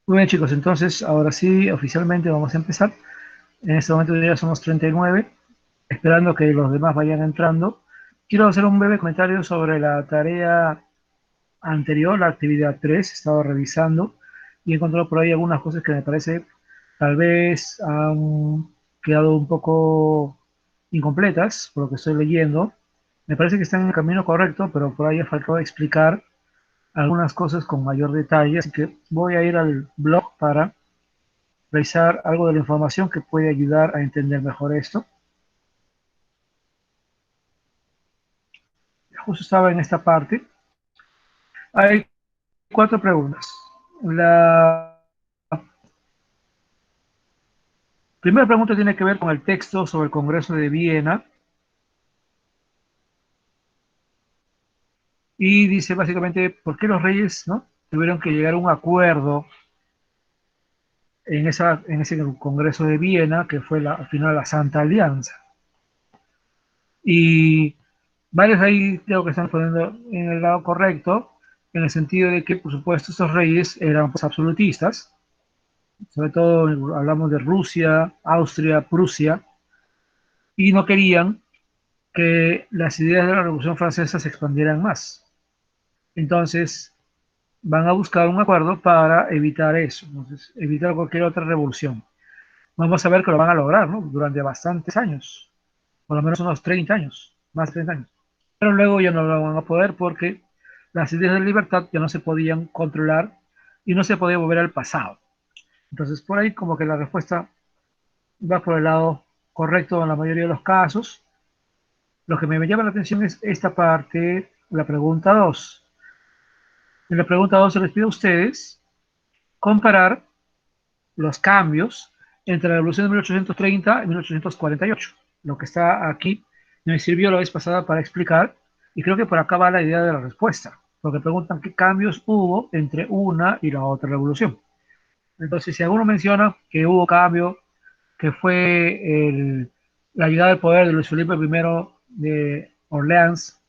Muy bien, chicos, entonces ahora sí, oficialmente vamos a empezar. En este momento ya somos 39, esperando que los demás vayan entrando. Quiero hacer un breve comentario sobre la tarea anterior, la actividad 3. He estado revisando y he encontrado por ahí algunas cosas que me parece tal vez han quedado un poco incompletas por lo que estoy leyendo. Me parece que están en el camino correcto, pero por ahí ha faltado explicar algunas cosas con mayor detalle, así que voy a ir al blog para revisar algo de la información que puede ayudar a entender mejor esto. Justo estaba en esta parte. Hay cuatro preguntas. La primera pregunta tiene que ver con el texto sobre el Congreso de Viena y dice básicamente por qué los reyes, ¿no?, tuvieron que llegar a un acuerdo en ese Congreso de Viena, que fue al final la Santa Alianza. Y varios ahí creo que están poniendo en el lado correcto, en el sentido de que, por supuesto, estos reyes eran pues, absolutistas. Sobre todo hablamos de Rusia, Austria, Prusia, y no querían que las ideas de la Revolución Francesa se expandieran más. Entonces, van a buscar un acuerdo para evitar eso, entonces, evitar cualquier otra revolución. Vamos a ver que lo van a lograr, ¿no?, durante bastantes años, por lo menos unos 30 años, más de 30 años. Pero luego ya no lo van a poder porque las ideas de libertad ya no se podían controlar y no se podía volver al pasado. Entonces, por ahí como que la respuesta va por el lado correcto en la mayoría de los casos. Lo que me llama la atención es esta parte, la pregunta 2. En la pregunta 2 se les pide a ustedes comparar los cambios entre la Revolución de 1830 y 1848. Lo que está aquí me sirvió la vez pasada para explicar y creo que por acá va la idea de la respuesta, porque preguntan qué cambios hubo entre una y la otra revolución. Entonces, si alguno menciona que hubo cambio, que fue la llegada al poder de Luis Felipe I de Orleans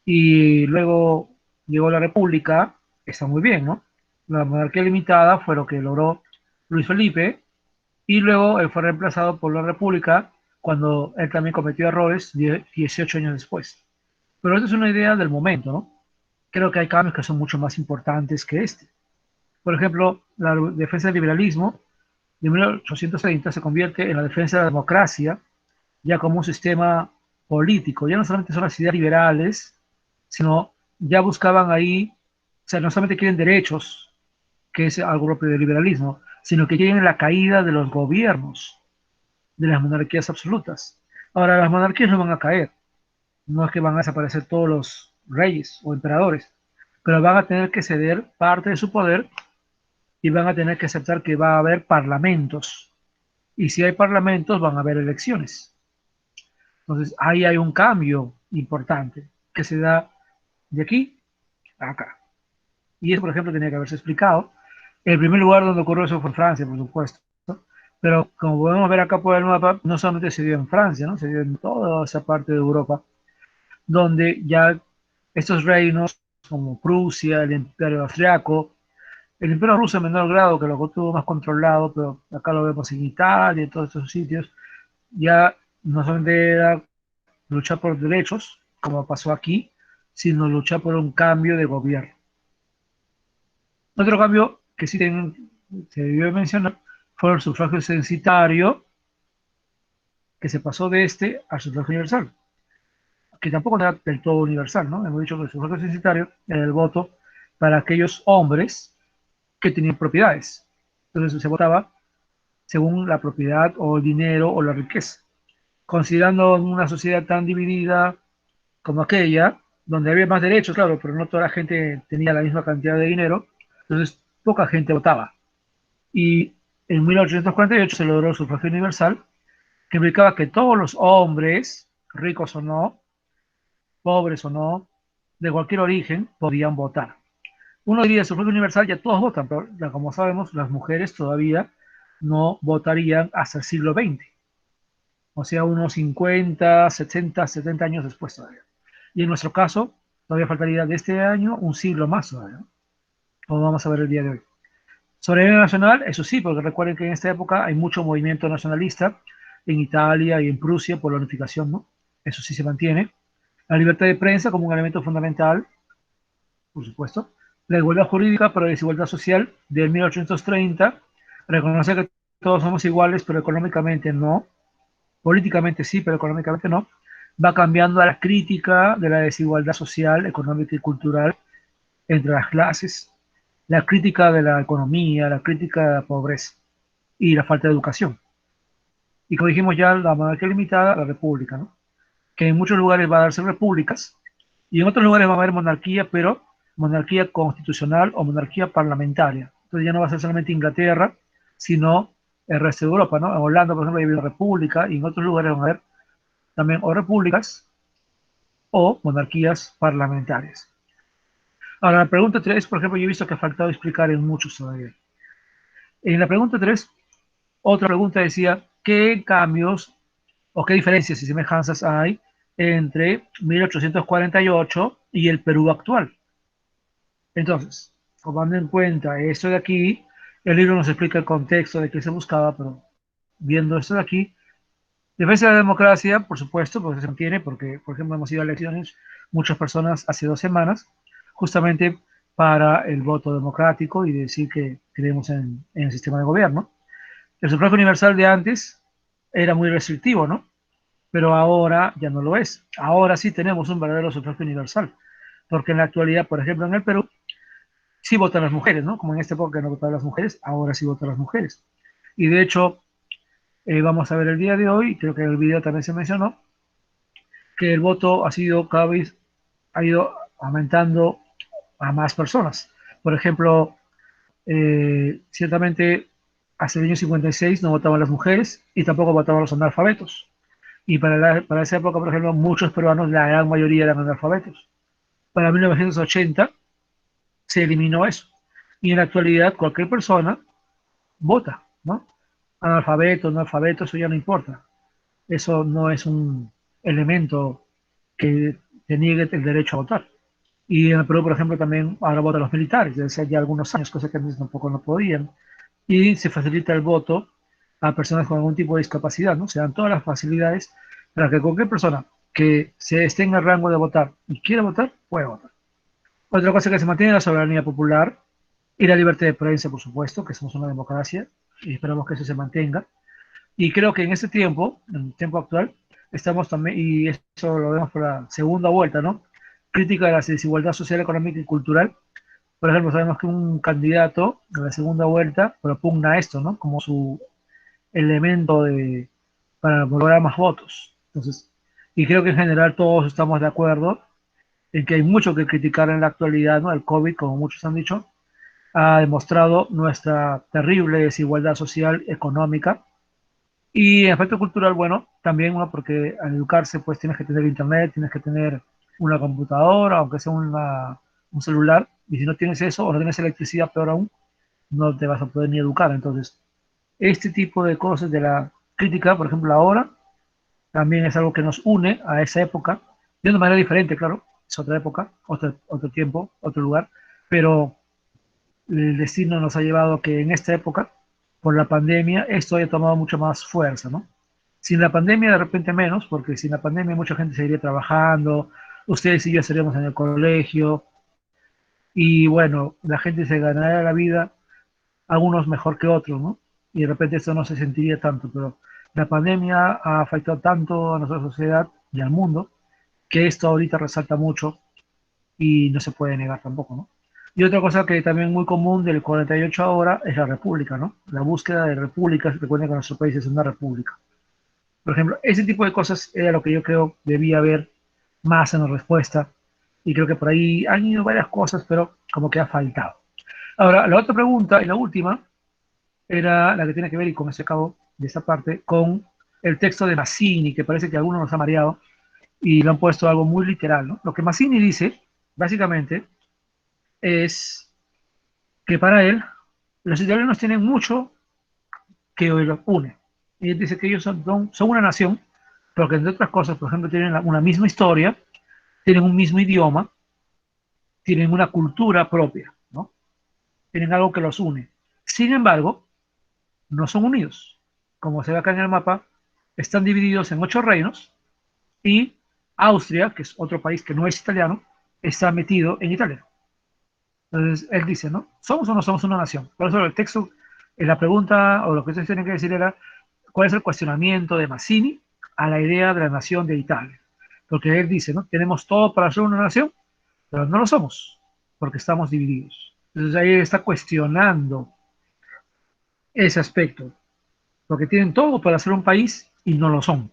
y luego llegó la República, está muy bien, ¿no? La monarquía limitada fue lo que logró Luis Felipe y luego él fue reemplazado por la República cuando él también cometió errores 18 años después. Pero esta es una idea del momento, ¿no? Creo que hay cambios que son mucho más importantes que este. Por ejemplo, la defensa del liberalismo de 1830 se convierte en la defensa de la democracia ya como un sistema político. Ya no solamente son las ideas liberales, sino ya buscaban ahí, o sea, no solamente quieren derechos, que es algo propio del liberalismo, sino que quieren la caída de los gobiernos, de las monarquías absolutas. Ahora, las monarquías no van a caer, no es que van a desaparecer todos los reyes o emperadores, pero van a tener que ceder parte de su poder y van a tener que aceptar que va a haber parlamentos. Y si hay parlamentos, van a haber elecciones. Entonces, ahí hay un cambio importante que se da de aquí a acá. Y eso, por ejemplo, tenía que haberse explicado. El primer lugar donde ocurrió eso fue en Francia, por supuesto. Pero como podemos ver acá por el mapa, no solamente se dio en Francia, ¿no?, se dio en toda esa parte de Europa, donde ya estos reinos como Prusia, el Imperio Austriaco, el Imperio Ruso en menor grado, que lo tuvo más controlado, pero acá lo vemos en Italia y en todos estos sitios, ya no solamente era luchar por derechos, como pasó aquí, sino luchar por un cambio de gobierno. Otro cambio que sí se debió mencionar fue el sufragio censitario, que se pasó de este al sufragio universal, que tampoco era del todo universal, ¿no? Hemos dicho que el sufragio censitario era el voto para aquellos hombres que tenían propiedades. Entonces se votaba según la propiedad o el dinero o la riqueza. Considerando una sociedad tan dividida como aquella, donde había más derechos, claro, pero no toda la gente tenía la misma cantidad de dinero, entonces poca gente votaba. Y en 1848 se logró el sufragio universal, que implicaba que todos los hombres, ricos o no, pobres o no, de cualquier origen, podían votar. Uno diría, sufragio universal, ya todos votan, pero como sabemos, las mujeres todavía no votarían hasta el siglo XX, o sea, unos 50, 60, 70 años después todavía. Y en nuestro caso, todavía faltaría de este año un siglo más todavía, ¿no?, como vamos a ver el día de hoy. Soberanía nacional, eso sí, porque recuerden que en esta época hay mucho movimiento nacionalista en Italia y en Prusia por la unificación, ¿no? Eso sí se mantiene. La libertad de prensa como un elemento fundamental, por supuesto. La igualdad jurídica para la desigualdad social de 1830, reconocer que todos somos iguales, pero económicamente no. Políticamente sí, pero económicamente no. Va cambiando a la crítica de la desigualdad social, económica y cultural entre las clases, la crítica de la economía, la crítica de la pobreza y la falta de educación. Y como dijimos ya, la monarquía limitada, la república, ¿no? Que en muchos lugares va a darse repúblicas y en otros lugares va a haber monarquía, pero monarquía constitucional o monarquía parlamentaria. Entonces ya no va a ser solamente Inglaterra, sino el resto de Europa, ¿no? En Holanda, por ejemplo, hay una república y en otros lugares van a haber también o repúblicas o monarquías parlamentarias. Ahora, la pregunta 3, por ejemplo, yo he visto que ha faltado explicar en muchos todavía. En la pregunta 3, otra pregunta decía, ¿qué cambios o qué diferencias y semejanzas hay entre 1848 y el Perú actual? Entonces, tomando en cuenta esto de aquí, el libro nos explica el contexto de qué se buscaba, pero viendo esto de aquí, defensa de la democracia, por supuesto, porque se mantiene, porque, por ejemplo, hemos ido a elecciones muchas personas hace 2 semanas, justamente para el voto democrático y decir que creemos en el sistema de gobierno. El sufragio universal de antes era muy restrictivo, ¿no? Pero ahora ya no lo es. Ahora sí tenemos un verdadero sufragio universal, porque en la actualidad, por ejemplo, en el Perú, sí votan las mujeres, ¿no? Como en esta época no votaban las mujeres, ahora sí votan las mujeres. Y de hecho, vamos a ver el día de hoy, creo que en el video también se mencionó, que el voto ha sido cada vez, ha ido aumentando a más personas. Por ejemplo, ciertamente hace el año 56 no votaban las mujeres y tampoco votaban los analfabetos. Y para esa época, por ejemplo, muchos peruanos, la gran mayoría eran analfabetos. Para 1980 se eliminó eso. Y en la actualidad cualquier persona vota, ¿no? Analfabeto, no alfabeto, eso ya no importa. Eso no es un elemento que te niegue el derecho a votar. Y en el Perú, por ejemplo, también ahora votan los militares, desde hace ya algunos años, cosa que antes tampoco no podían. Y se facilita el voto a personas con algún tipo de discapacidad, ¿no? Se dan todas las facilidades para que cualquier persona que se esté en el rango de votar y quiera votar, pueda votar. Otra cosa que se mantiene es la soberanía popular y la libertad de prensa, por supuesto, que somos una democracia y esperamos que eso se mantenga. Y creo que en este tiempo, en el tiempo actual, estamos también, y eso lo vemos por la segunda vuelta, ¿no? Crítica de la desigualdad social, económica y cultural. Por ejemplo, sabemos que un candidato en la segunda vuelta propugna esto, ¿no? Como su elemento para lograr más votos. Entonces, y creo que en general todos estamos de acuerdo en que hay mucho que criticar en la actualidad, ¿no? El COVID, como muchos han dicho, ha demostrado nuestra terrible desigualdad social, económica y en aspecto cultural, bueno, también uno porque al educarse pues tienes que tener internet, tienes que tener una computadora, aunque sea un celular, y si no tienes eso o no tienes electricidad, peor aún, no te vas a poder ni educar. Entonces, este tipo de cosas de la crítica, por ejemplo, ahora, también es algo que nos une a esa época, de una manera diferente, claro, es otra época, otro tiempo, otro lugar, pero el destino nos ha llevado a que en esta época, por la pandemia, esto haya tomado mucho más fuerza, ¿no? Sin la pandemia de repente menos, porque sin la pandemia mucha gente seguiría trabajando, ustedes y yo estaríamos en el colegio, y bueno, la gente se ganaría la vida, algunos mejor que otros, ¿no? Y de repente esto no se sentiría tanto, pero la pandemia ha afectado tanto a nuestra sociedad y al mundo, que esto ahorita resalta mucho y no se puede negar tampoco, ¿no? Y otra cosa que también muy común del 48 ahora es la república, ¿no? La búsqueda de repúblicas, recuerden que nuestro país es una república. Por ejemplo, ese tipo de cosas era lo que yo creo debía haber más en la respuesta. Y creo que por ahí han ido varias cosas, pero como que ha faltado. Ahora, la otra pregunta y la última era la que tiene que ver, y con ese acabo de esta parte, con el texto de Mazzini, que parece que a algunos nos ha mareado y lo han puesto algo muy literal, ¿no? Lo que Mazzini dice, básicamente, es que para él los italianos tienen mucho que los une. Y él dice que ellos son una nación, porque entre otras cosas, por ejemplo, tienen una misma historia, tienen un mismo idioma, tienen una cultura propia, ¿no? Tienen algo que los une. Sin embargo, no son unidos. Como se ve acá en el mapa, están divididos en 8 reinos y Austria, que es otro país que no es italiano, está metido en Italia. Entonces, él dice, ¿no? ¿Somos o no somos una nación? Por eso el texto, en la pregunta, o lo que ustedes tienen que decir era, ¿cuál es el cuestionamiento de Mazzini a la idea de la nación de Italia? Porque él dice, ¿no? Tenemos todo para ser una nación, pero no lo somos, porque estamos divididos. Entonces ahí está cuestionando ese aspecto, porque tienen todo para ser un país y no lo son.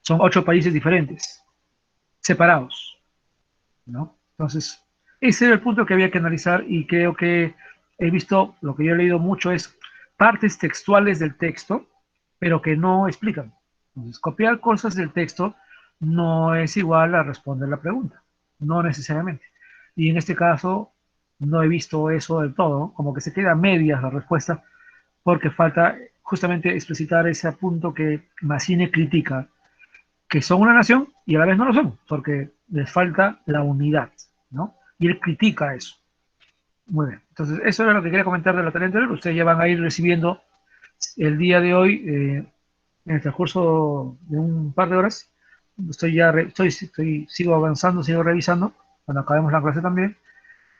Son 8 países diferentes, separados, ¿no? Entonces, ese era el punto que había que analizar y creo que he visto, lo que yo he leído mucho es partes textuales del texto, pero que no explican. Entonces, copiar cosas del texto no es igual a responder la pregunta, no necesariamente. Y en este caso, no he visto eso del todo, ¿no? Como que se queda a medias la respuesta, porque falta justamente explicitar ese punto que Massine critica, que son una nación y a la vez no lo son, porque les falta la unidad, ¿no? Y él critica eso. Muy bien. Entonces, eso era lo que quería comentar de la tarea anterior. Ustedes ya van a ir recibiendo el día de hoy, en el transcurso de un par de horas. Sigo avanzando, sigo revisando. Cuando acabemos la clase también,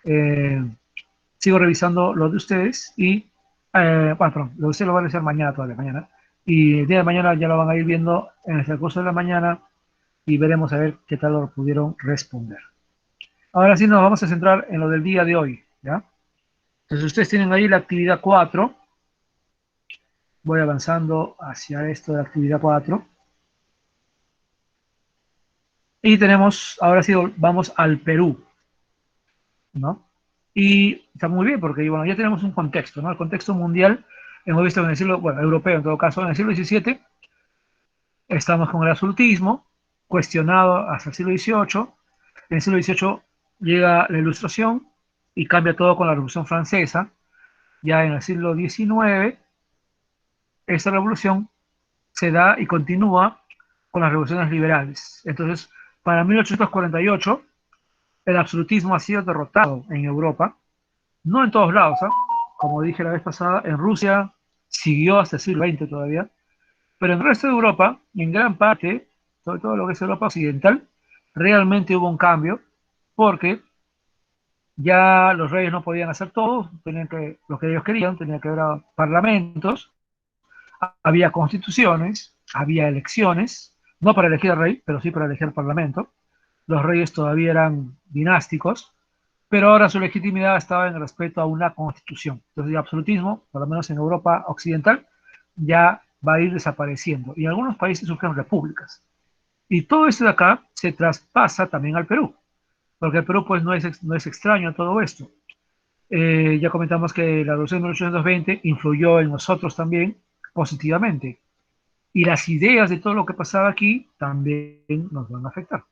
eh, sigo revisando lo de ustedes y, bueno, perdón, lo de ustedes lo van a hacer mañana, todavía mañana. Y el día de mañana ya lo van a ir viendo en el transcurso de la mañana y veremos a ver qué tal lo pudieron responder. Ahora sí nos vamos a centrar en lo del día de hoy, ¿ya? Entonces ustedes tienen ahí la actividad 4. Voy avanzando hacia esto de la actividad 4. Y tenemos, ahora sí, vamos al Perú, ¿no? Y está muy bien porque, bueno, ya tenemos un contexto, ¿no? El contexto mundial, hemos visto en el siglo, bueno, europeo en todo caso, en el siglo XVII, estamos con el absolutismo, cuestionado hasta el siglo XVIII. En el siglo XVIII llega la Ilustración y cambia todo con la Revolución Francesa. Ya en el siglo XIX, esta revolución se da y continúa con las revoluciones liberales. Entonces, para 1848, el absolutismo ha sido derrotado en Europa, no en todos lados, ¿eh? Como dije la vez pasada, en Rusia siguió hasta el siglo XX todavía, pero en el resto de Europa, en gran parte, sobre todo lo que es Europa occidental, realmente hubo un cambio, porque ya los reyes no podían hacer todo, tenían que, lo que ellos querían, tenían que haber parlamentos, había constituciones, había elecciones, no para elegir al rey, pero sí para elegir al parlamento. Los reyes todavía eran dinásticos, pero ahora su legitimidad estaba en el respeto a una constitución. Entonces el absolutismo, por lo menos en Europa occidental, ya va a ir desapareciendo. Y en algunos países surgen repúblicas. Y todo esto de acá se traspasa también al Perú, porque el Perú pues no es extraño a todo esto. Ya comentamos que la Revolución de 1820 influyó en nosotros también positivamente. Y las ideas de todo lo que pasaba aquí también nos van a afectar.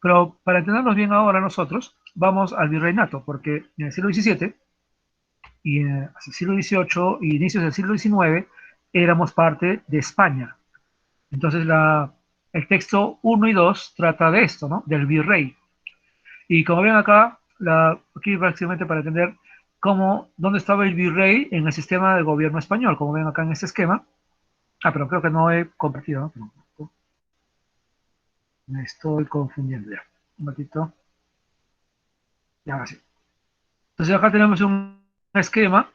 Pero para entendernos bien ahora nosotros, vamos al virreinato, porque en el siglo XVII y hacia el siglo XVIII y inicios del siglo XIX éramos parte de España. Entonces el texto 1 y 2 trata de esto, ¿no? Del virrey. Y como ven acá, aquí prácticamente para entender dónde estaba el virrey en el sistema de gobierno español, como ven acá en este esquema. Pero creo que no he compartido, ¿no? Me estoy confundiendo ya. Un ratito. Ya, ahora sí. Entonces acá tenemos un esquema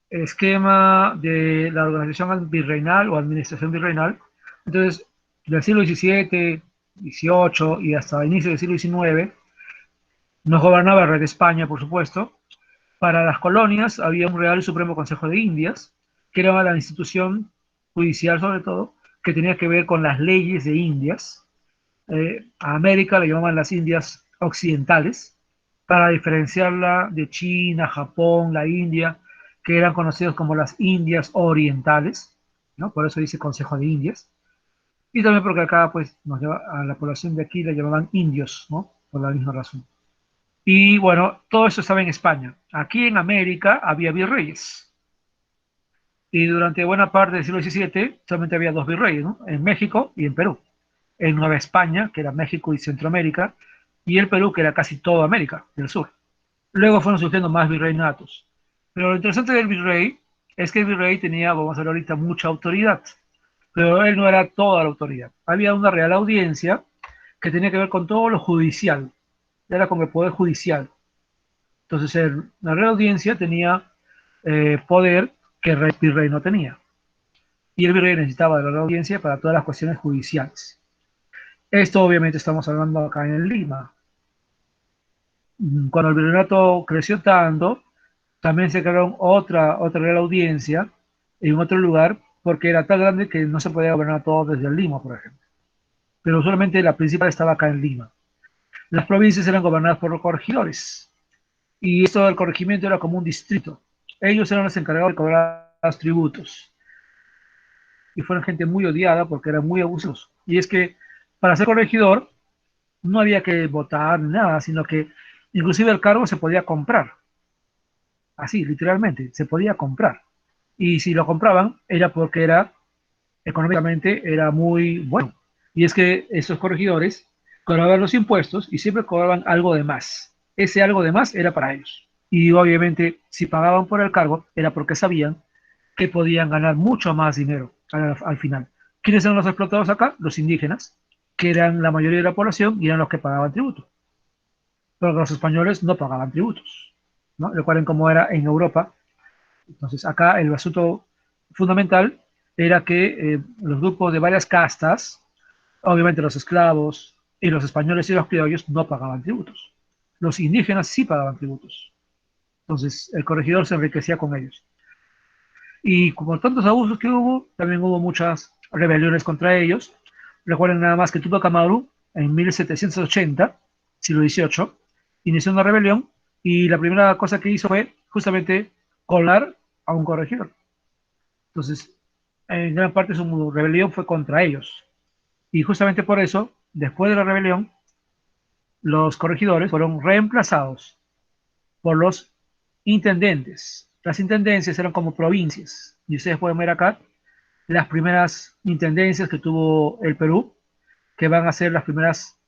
de la organización virreinal o administración virreinal. Entonces, del siglo XVII, XVIII y hasta el inicio del siglo XIX, nos gobernaba el rey de España, por supuesto. Para las colonias había un Real y Supremo Consejo de Indias, que era la institución judicial sobre todo, que tenía que ver con las leyes de Indias. A América le llamaban las Indias occidentales, para diferenciarla de China, Japón, la India, que eran conocidos como las Indias orientales, ¿no? Por eso dice Consejo de Indias. Y también porque acá, pues, a la población de aquí le llamaban indios, ¿no? Por la misma razón. Y bueno, todo eso estaba en España. Aquí en América había virreyes. Y durante buena parte del siglo XVII solamente había dos virreyes, ¿no? En México y en Perú. En Nueva España, que era México y Centroamérica, y el Perú, que era casi toda América del Sur. Luego fueron surgiendo más virreinatos. Pero lo interesante del virrey es que el virrey tenía, vamos a ver ahorita, mucha autoridad. Pero él no era toda la autoridad. Había una real audiencia que tenía que ver con todo lo judicial. Era como el poder judicial. Entonces, la real audiencia tenía poder que el virrey no tenía. Y el virrey necesitaba de la real audiencia para todas las cuestiones judiciales. Esto obviamente estamos hablando acá en Lima. Cuando el virreinato creció tanto, también se crearon otra real audiencia en otro lugar, porque era tan grande que no se podía gobernar todo desde Lima, por ejemplo. Pero solamente la principal estaba acá en Lima. Las provincias eran gobernadas por los corregidores, y esto del corregimiento era como un distrito. Ellos eran los encargados de cobrar los tributos, y fueron gente muy odiada porque eran muy abusos. Y es que para ser corregidor no había que votar ni nada, sino que inclusive el cargo se podía comprar. Así, literalmente, se podía comprar. Y si lo compraban era porque era económicamente era muy bueno. Y es que esos corregidores cobraban los impuestos y siempre cobraban algo de más. Ese algo de más era para ellos. Y obviamente si pagaban por el cargo era porque sabían que podían ganar mucho más dinero al final. ¿Quiénes eran los explotados acá? Los indígenas, que eran la mayoría de la población y eran los que pagaban tributo. Pero los españoles no pagaban tributos. ¿No? Recuerden cómo era en Europa. Entonces, acá el asunto fundamental era que los grupos de varias castas, obviamente los esclavos y los españoles y los criollos, no pagaban tributos. Los indígenas sí pagaban tributos. Entonces, el corregidor se enriquecía con ellos. Y como tantos abusos que hubo, también hubo muchas rebeliones contra ellos. Recuerden nada más que Tupac Amaru, en 1780, siglo XVIII, inició una rebelión y la primera cosa que hizo fue justamente colar a un corregidor. Entonces, en gran parte su rebelión fue contra ellos. Y justamente por eso, después de la rebelión, los corregidores fueron reemplazados por los intendentes. Las intendencias eran como provincias. Y ustedes pueden ver acá las primeras intendencias que tuvo el Perú, que van a ser las primeras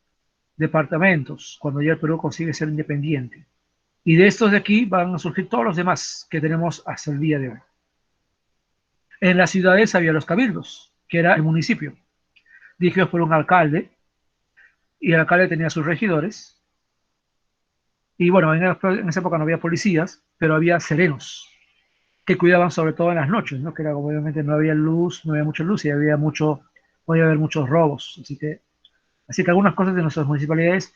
departamentos, cuando ya el Perú consigue ser independiente. Y de estos de aquí van a surgir todos los demás que tenemos hasta el día de hoy. En las ciudades había los cabildos, que era el municipio, dirigidos por un alcalde, y el alcalde tenía sus regidores. Y bueno, en esa época no había policías, pero había serenos que cuidaban sobre todo en las noches, ¿no? Que era como obviamente no había luz, no había mucha luz y había mucho, podía haber muchos robos. Así que algunas cosas de nuestras municipalidades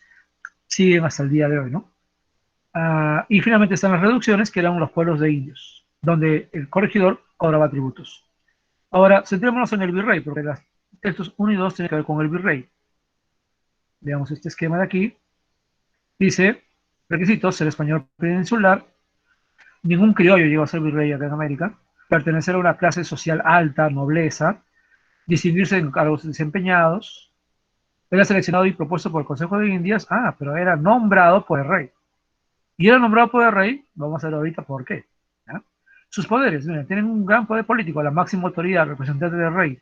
siguen hasta el día de hoy, ¿no? Y finalmente están las reducciones, que eran los pueblos de indios, donde el corregidor cobraba tributos. Ahora, centrémonos en el virrey, porque los textos 1 y 2 tienen que ver con el virrey. Veamos este esquema de aquí. Dice, requisitos, ser español peninsular, ningún criollo llegó a ser virrey acá en América, pertenecer a una clase social alta, nobleza, distinguirse en cargos desempeñados, era seleccionado y propuesto por el Consejo de Indias, pero era nombrado por el rey. Y era nombrado por el rey, vamos a ver ahorita por qué. ¿Ya? Sus poderes, miren, tienen un gran poder político, la máxima autoridad, representante del rey,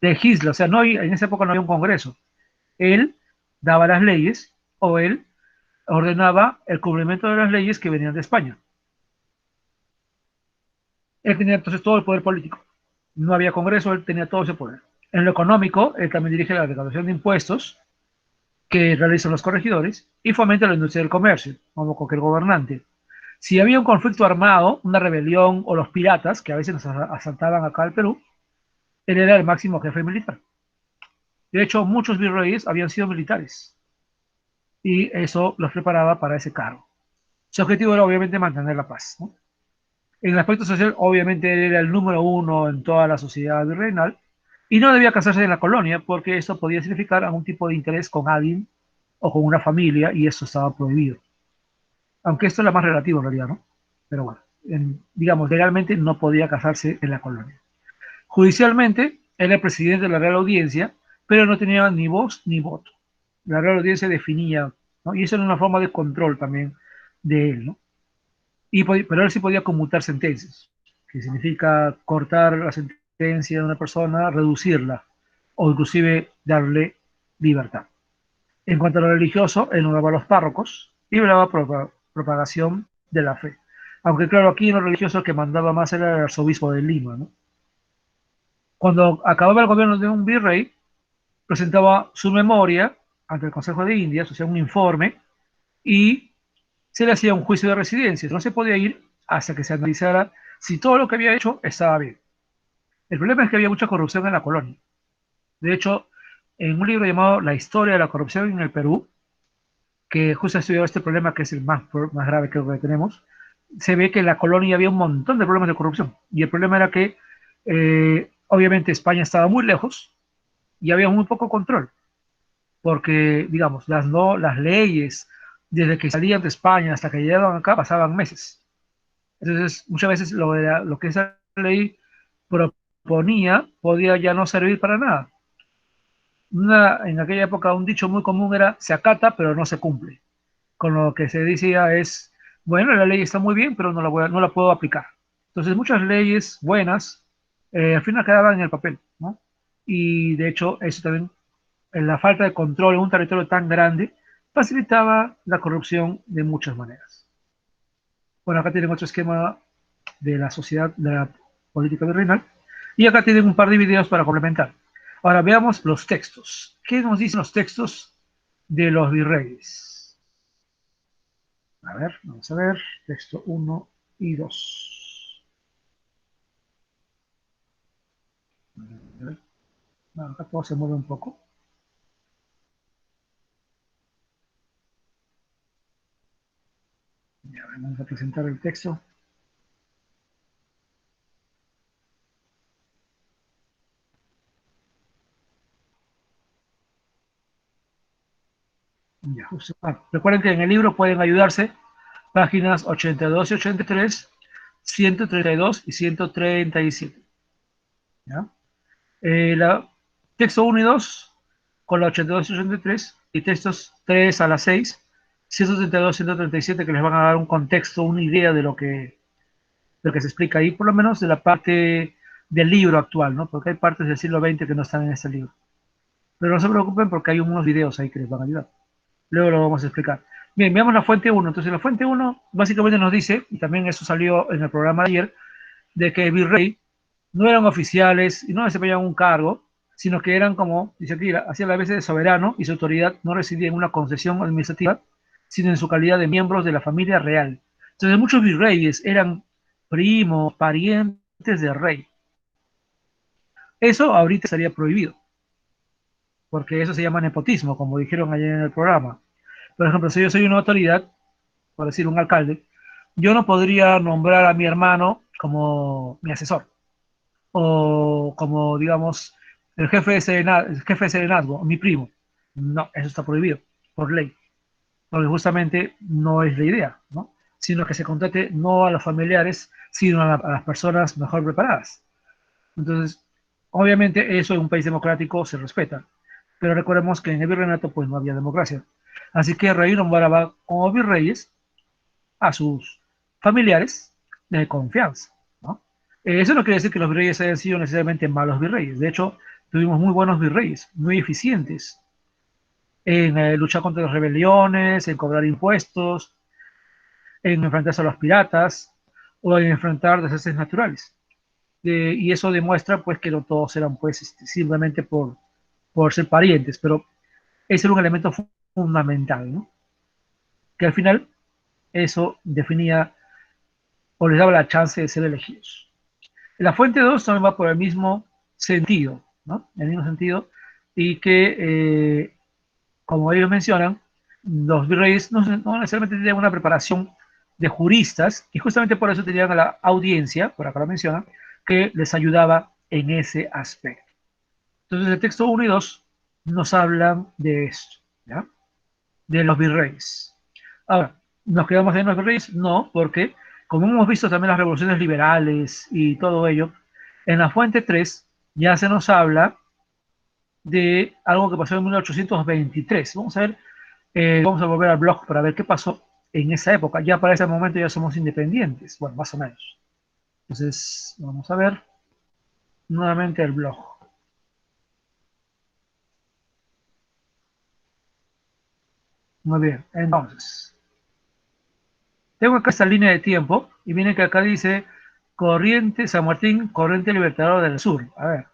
legisla, o sea, en esa época no había un congreso. Él daba las leyes o él ordenaba el cumplimiento de las leyes que venían de España. Él tenía entonces todo el poder político. No había congreso, él tenía todo ese poder. En lo económico, él también dirige la recaudación de impuestos que realizan los corregidores y fomenta la industria del comercio, como cualquier gobernante. Si había un conflicto armado, una rebelión o los piratas, que a veces nos asaltaban acá al Perú, él era el máximo jefe militar. De hecho, muchos virreyes habían sido militares y eso los preparaba para ese cargo. Su objetivo era obviamente mantener la paz, ¿no? En el aspecto social, obviamente él era el número uno en toda la sociedad virreinal y no debía casarse en la colonia porque eso podía significar algún tipo de interés con alguien o con una familia y eso estaba prohibido. Aunque esto es lo más relativo en realidad, ¿no? Pero bueno, digamos, legalmente no podía casarse en la colonia. Judicialmente, era el presidente de la Real Audiencia, pero no tenía ni voz ni voto. La Real Audiencia definía, ¿no? Y eso era una forma de control también de él, ¿no? Pero él sí podía conmutar sentencias, que significa cortar la sentencia de una persona, reducirla, o inclusive darle libertad. En cuanto a lo religioso, él nombraba a los párrocos y velaba por propagación de la fe. Aunque claro, aquí en lo religioso el que mandaba más era el arzobispo de Lima, ¿no? Cuando acababa el gobierno de un virrey, presentaba su memoria ante el Consejo de Indias, o sea, un informe, y se le hacía un juicio de residencia. No se podía ir hasta que se analizara si todo lo que había hecho estaba bien. El problema es que había mucha corrupción en la colonia. De hecho, en un libro llamado La historia de la corrupción en el Perú, que justo ha estudiado este problema, que es el más grave que tenemos, se ve que en la colonia había un montón de problemas de corrupción. Y el problema era que, obviamente, España estaba muy lejos y había muy poco control, porque, digamos, no, las leyes, desde que salían de España hasta que llegaban acá, pasaban meses. Entonces, muchas veces lo que esa ley proponía podía ya no servir para nada. En aquella época un dicho muy común era se acata pero no se cumple. Con lo que se decía es, bueno, la ley está muy bien, pero no la puedo aplicar. Entonces muchas leyes buenas al final quedaban en el papel, ¿no? Y de hecho eso también, en la falta de control en un territorio tan grande, facilitaba la corrupción de muchas maneras. Bueno, acá tienen otro esquema de la sociedad, de la política virreinal. Y acá tienen un par de videos para complementar. Ahora veamos los textos. ¿Qué nos dicen los textos de los virreyes? A ver, vamos a ver. Texto uno y 2. Bueno, acá todo se mueve un poco. Ya, vamos a presentar el texto. Ya, recuerden que en el libro pueden ayudarse páginas 82 y 83, 132 y 137. ¿Ya? La, texto uno y 2 con la 82 y 83 y textos 3 a la 6, 132 y 137 que les van a dar un contexto, una idea de lo que se explica ahí, por lo menos de la parte del libro actual, ¿no? Porque hay partes del siglo XX que no están en este libro. Pero no se preocupen porque hay unos videos ahí que les van a ayudar. Luego lo vamos a explicar. Bien, veamos la fuente uno. Entonces, la fuente uno básicamente nos dice, y también eso salió en el programa de ayer, de que el virrey no eran oficiales y no desempeñaban un cargo, sino que eran como, dice aquí, hacían la veces de soberano y su autoridad no residía en una concesión administrativa, sino en su calidad de miembros de la familia real. Entonces muchos virreyes eran primos, parientes del rey. Eso ahorita estaría prohibido, porque eso se llama nepotismo, como dijeron ayer en el programa. Por ejemplo, si yo soy una autoridad, por decir un alcalde, yo no podría nombrar a mi hermano como mi asesor o como, digamos, el jefe de serenazgo, mi primo. No, eso está prohibido por ley, porque justamente no es la idea, ¿no? Sino que se contrate no a los familiares, sino a las personas mejor preparadas. Entonces, obviamente eso en un país democrático se respeta, pero recordemos que en el virreinato pues no había democracia. Así que el rey nombraba como virreyes a sus familiares de confianza, ¿no? Eso no quiere decir que los virreyes hayan sido necesariamente malos virreyes. De hecho, tuvimos muy buenos virreyes, muy eficientes en luchar contra las rebeliones, en cobrar impuestos, en enfrentarse a los piratas o en enfrentar desastres naturales. Y eso demuestra pues que no todos eran pues simplemente por ser parientes, pero ese era un elemento fundamental, ¿no? Que al final eso definía o les daba la chance de ser elegidos. La fuente 2 también va por el mismo sentido, ¿no? El mismo sentido, y que, como ellos mencionan, los virreyes no necesariamente tenían una preparación de juristas, y justamente por eso tenían a la audiencia, por acá lo mencionan, que les ayudaba en ese aspecto. Entonces, el texto 1 y 2 nos hablan de esto, ¿ya? De los virreyes. Ahora, ¿nos quedamos en los virreyes? No, porque como hemos visto también las revoluciones liberales y todo ello, en la fuente 3 ya se nos habla de algo que pasó en 1823. Vamos a ver, vamos a volver al blog para ver qué pasó en esa época. Ya para ese momento ya somos independientes, bueno, más o menos. Entonces, vamos a ver nuevamente el blog. Muy bien, entonces, Tengo acá esta línea de tiempo y miren que acá dice Corriente, San Martín, Corriente Libertador del Sur. A ver,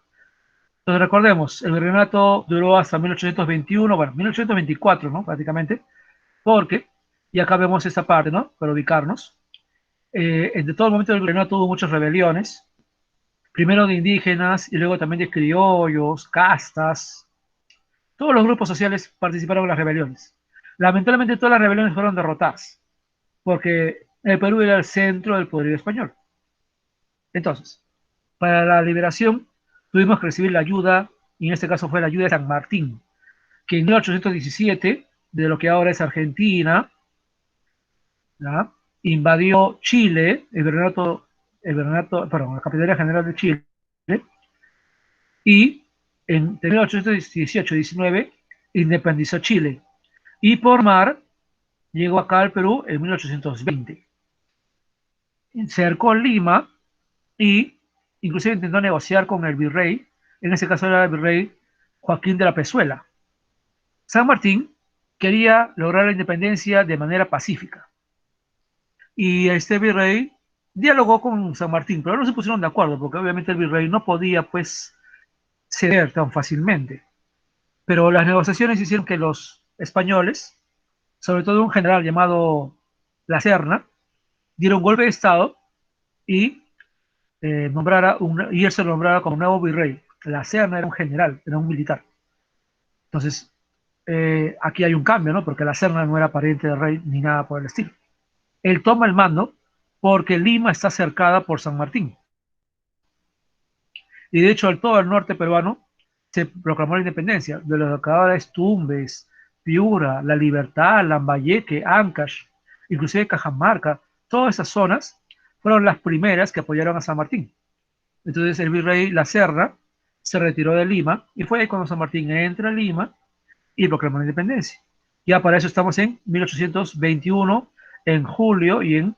entonces recordemos, el virreinato duró hasta 1821, bueno, 1824, ¿no? Prácticamente, porque, y acá vemos esta parte, ¿no? Para ubicarnos. Entre todo el momento del virreinato hubo muchas rebeliones, primero de indígenas y luego también de criollos, castas. Todos los grupos sociales participaron en las rebeliones. Lamentablemente todas las rebeliones fueron derrotadas, porque el Perú era el centro del poderío español. Entonces, para la liberación tuvimos que recibir la ayuda, y en este caso fue la ayuda de San Martín, que en 1817, de lo que ahora es Argentina, ¿ya? Invadió Chile, perdón, la capitalía general de Chile, y en 1818-19 independizó Chile. Y por mar llegó acá al Perú en 1820. Cercó Lima y inclusive intentó negociar con el virrey, en ese caso era el virrey Joaquín de la Pezuela. San Martín quería lograr la independencia de manera pacífica y este virrey dialogó con San Martín, pero no se pusieron de acuerdo porque obviamente el virrey no podía pues ceder tan fácilmente. Pero las negociaciones hicieron que los españoles, sobre todo un general llamado La Serna, dieron un golpe de estado y y él se nombrara como nuevo virrey. La Serna era un general, era un militar. Entonces, aquí hay un cambio, ¿no? Porque la Serna no era pariente del rey ni nada por el estilo. Él toma el mando porque Lima está cercada por San Martín. Y de hecho, todo el norte peruano se proclamó la independencia, de lo que ahora es Tumbes, Piura, La Libertad, Lambayeque, Ancash, inclusive Cajamarca, todas esas zonas fueron las primeras que apoyaron a San Martín. Entonces el virrey La Serra se retiró de Lima y fue ahí cuando San Martín entra a Lima y proclamó la independencia. Ya para eso estamos en 1821, en julio, y el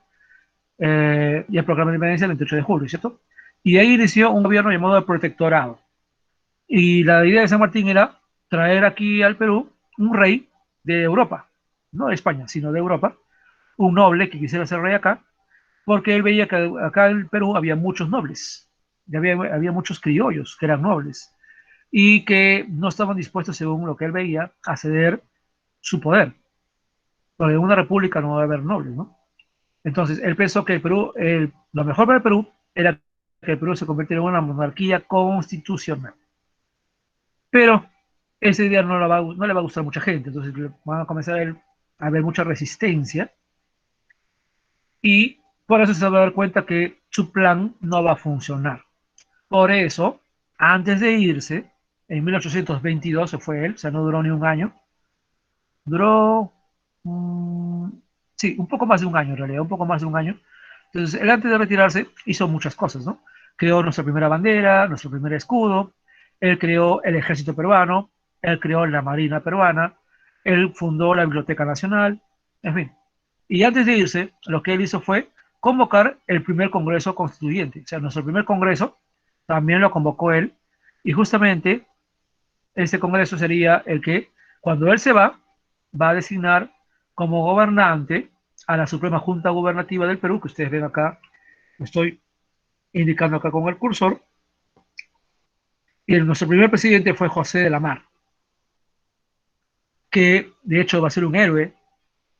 proclamó la independencia el 28 de julio, ¿cierto? Y ahí inició un gobierno llamado el Protectorado. Y la idea de San Martín era traer aquí al Perú un rey de Europa, no de España, sino de Europa, un noble que quisiera ser rey acá, porque él veía que acá en el Perú había muchos nobles, y había muchos criollos que eran nobles, y que no estaban dispuestos, según lo que él veía, a ceder su poder, porque en una república no va a haber nobles, ¿no? Entonces, él pensó que lo mejor para el Perú era que el Perú se convirtiera en una monarquía constitucional. Pero esa idea no le va a gustar a mucha gente, entonces van a comenzar a haber mucha resistencia y por eso se va a dar cuenta que su plan no va a funcionar. Por eso, antes de irse, en 1822 se fue él, o sea, no duró ni un año, duró, mm, sí, un poco más de un año en realidad, un poco más de un año. Entonces, él antes de retirarse hizo muchas cosas, ¿no? Creó nuestra primera bandera, nuestro primer escudo, él creó el ejército peruano, él creó la marina peruana, él fundó la Biblioteca Nacional, en fin. Y antes de irse, lo que él hizo fue convocar el primer Congreso Constituyente. O sea, nuestro primer Congreso también lo convocó él. Y justamente ese Congreso sería el que, cuando él se va a designar como gobernante a la Suprema Junta Gubernativa del Perú, que ustedes ven acá, lo estoy indicando acá con el cursor. Y nuestro primer presidente fue José de la Mar, que de hecho va a ser un héroe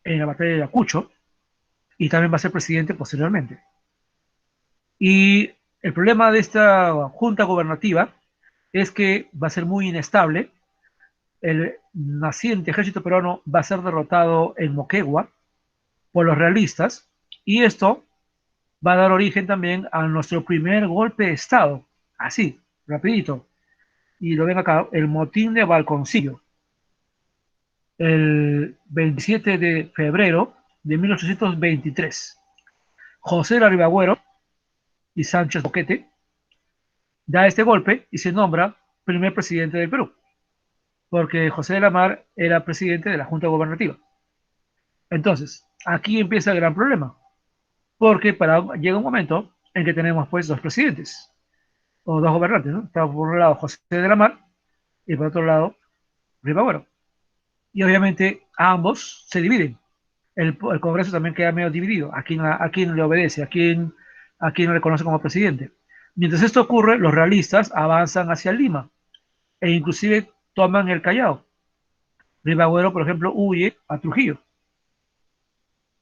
en la batalla de Ayacucho y también va a ser presidente posteriormente. Y el problema de esta junta gubernativa es que va a ser muy inestable. El naciente ejército peruano va a ser derrotado en Moquegua por los realistas y esto va a dar origen también a nuestro primer golpe de Estado. Así, rapidito. Y lo ven acá, el motín de Balconcillo, el 27 de febrero de 1823. José Larribagüero y Sánchez Boquete da este golpe y se nombra primer presidente del Perú, porque José de la Mar era presidente de la Junta Gubernativa. Entonces, aquí empieza el gran problema, porque llega un momento en que tenemos pues dos presidentes, o dos gobernantes, ¿no? Está por un lado José de la Mar y por otro lado Ribagüero. Y obviamente ambos se dividen. el Congreso también queda medio dividido. A quién le obedece? A quién reconoce como presidente? Mientras esto ocurre, los realistas avanzan hacia Lima e inclusive toman el Callao. Ribagüero, por ejemplo, huye a Trujillo.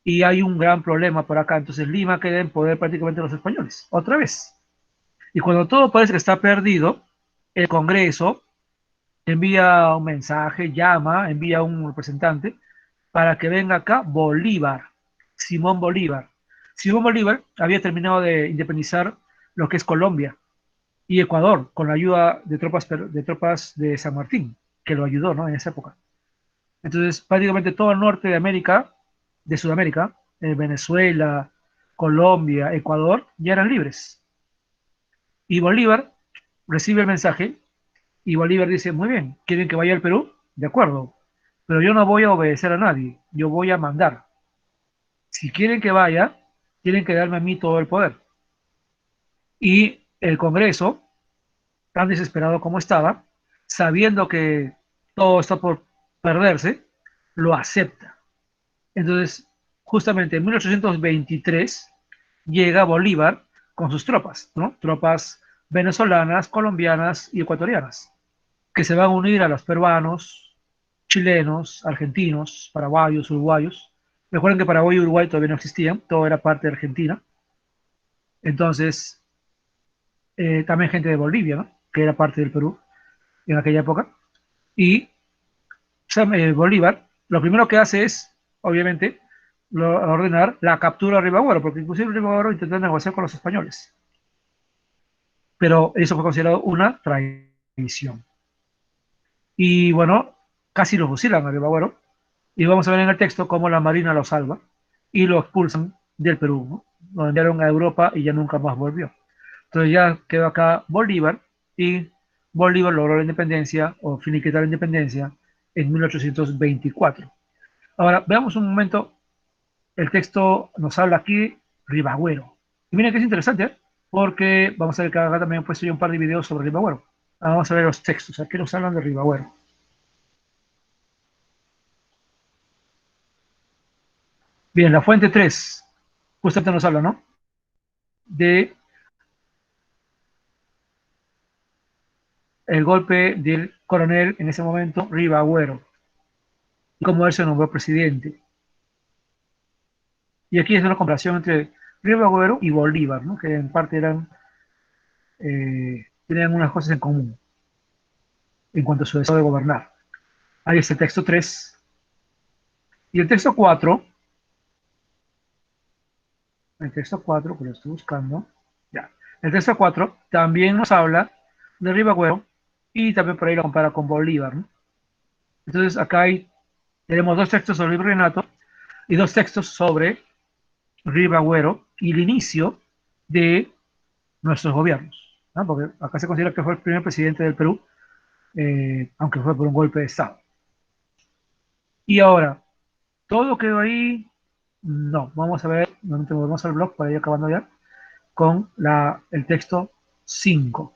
Y hay un gran problema por acá. Entonces Lima queda en poder prácticamente de los españoles, otra vez. Y cuando todo parece que está perdido, el Congreso envía un mensaje, llama, envía un representante para que venga acá Bolívar, Simón Bolívar. Simón Bolívar había terminado de independizar lo que es Colombia y Ecuador con la ayuda de tropas de San Martín, que lo ayudó, ¿no? En esa época. Entonces, prácticamente todo el norte de América, de Sudamérica, Venezuela, Colombia, Ecuador, ya eran libres. Y Bolívar recibe el mensaje y Bolívar dice, muy bien, ¿quieren que vaya al Perú? De acuerdo, pero yo no voy a obedecer a nadie, yo voy a mandar. Si quieren que vaya, tienen que darme a mí todo el poder. Y el Congreso, tan desesperado como estaba, sabiendo que todo está por perderse, lo acepta. Entonces, justamente en 1823 llega Bolívar con sus tropas, ¿no? Tropas venezolanas, colombianas y ecuatorianas, que se van a unir a los peruanos, chilenos, argentinos, paraguayos, uruguayos. Recuerden que Paraguay y Uruguay todavía no existían, todo era parte de Argentina. Entonces, también gente de Bolivia, ¿no? Que era parte del Perú en aquella época. Y Bolívar lo primero que hace es, obviamente, ordenar la captura de Ribagüero, porque inclusive Ribagüero intentó negociar con los españoles. Pero eso fue considerado una traición. Y bueno, casi lo fusilan a Ribagüero. Y vamos a ver en el texto cómo la Marina lo salva y lo expulsan del Perú, ¿no? Lo enviaron a Europa y ya nunca más volvió. Entonces ya quedó acá Bolívar y Bolívar logró la independencia o finiquitar la independencia en 1824. Ahora, veamos un momento, el texto nos habla aquí Ribagüero. Y miren que es interesante, ¿eh? Porque vamos a ver que acá también he puesto yo un par de videos sobre Ribagüero. Vamos a ver los textos, aquí nos hablan de Ribagüero. Bien, la fuente 3, justamente nos habla, ¿no? De el golpe del coronel en ese momento, Ribagüero, y cómo él se nombró presidente. Y aquí es una comparación entre Ribagüero y Bolívar, ¿no? Que en parte tenían unas cosas en común en cuanto a su deseo de gobernar. Ahí es el texto 3. Y el texto 4, que lo estoy buscando, ya. El texto 4 también nos habla de Ribagüero y también por ahí lo compara con Bolívar, ¿no? Entonces tenemos dos textos sobre el virreinato y dos textos sobre Ribagüero y el inicio de nuestros gobiernos, ¿no? Porque acá se considera que fue el primer presidente del Perú, aunque fue por un golpe de Estado. Y ahora, todo quedó ahí. No, vamos a ver, nuevamente volvemos al blog para ir acabando ya, con el texto 5.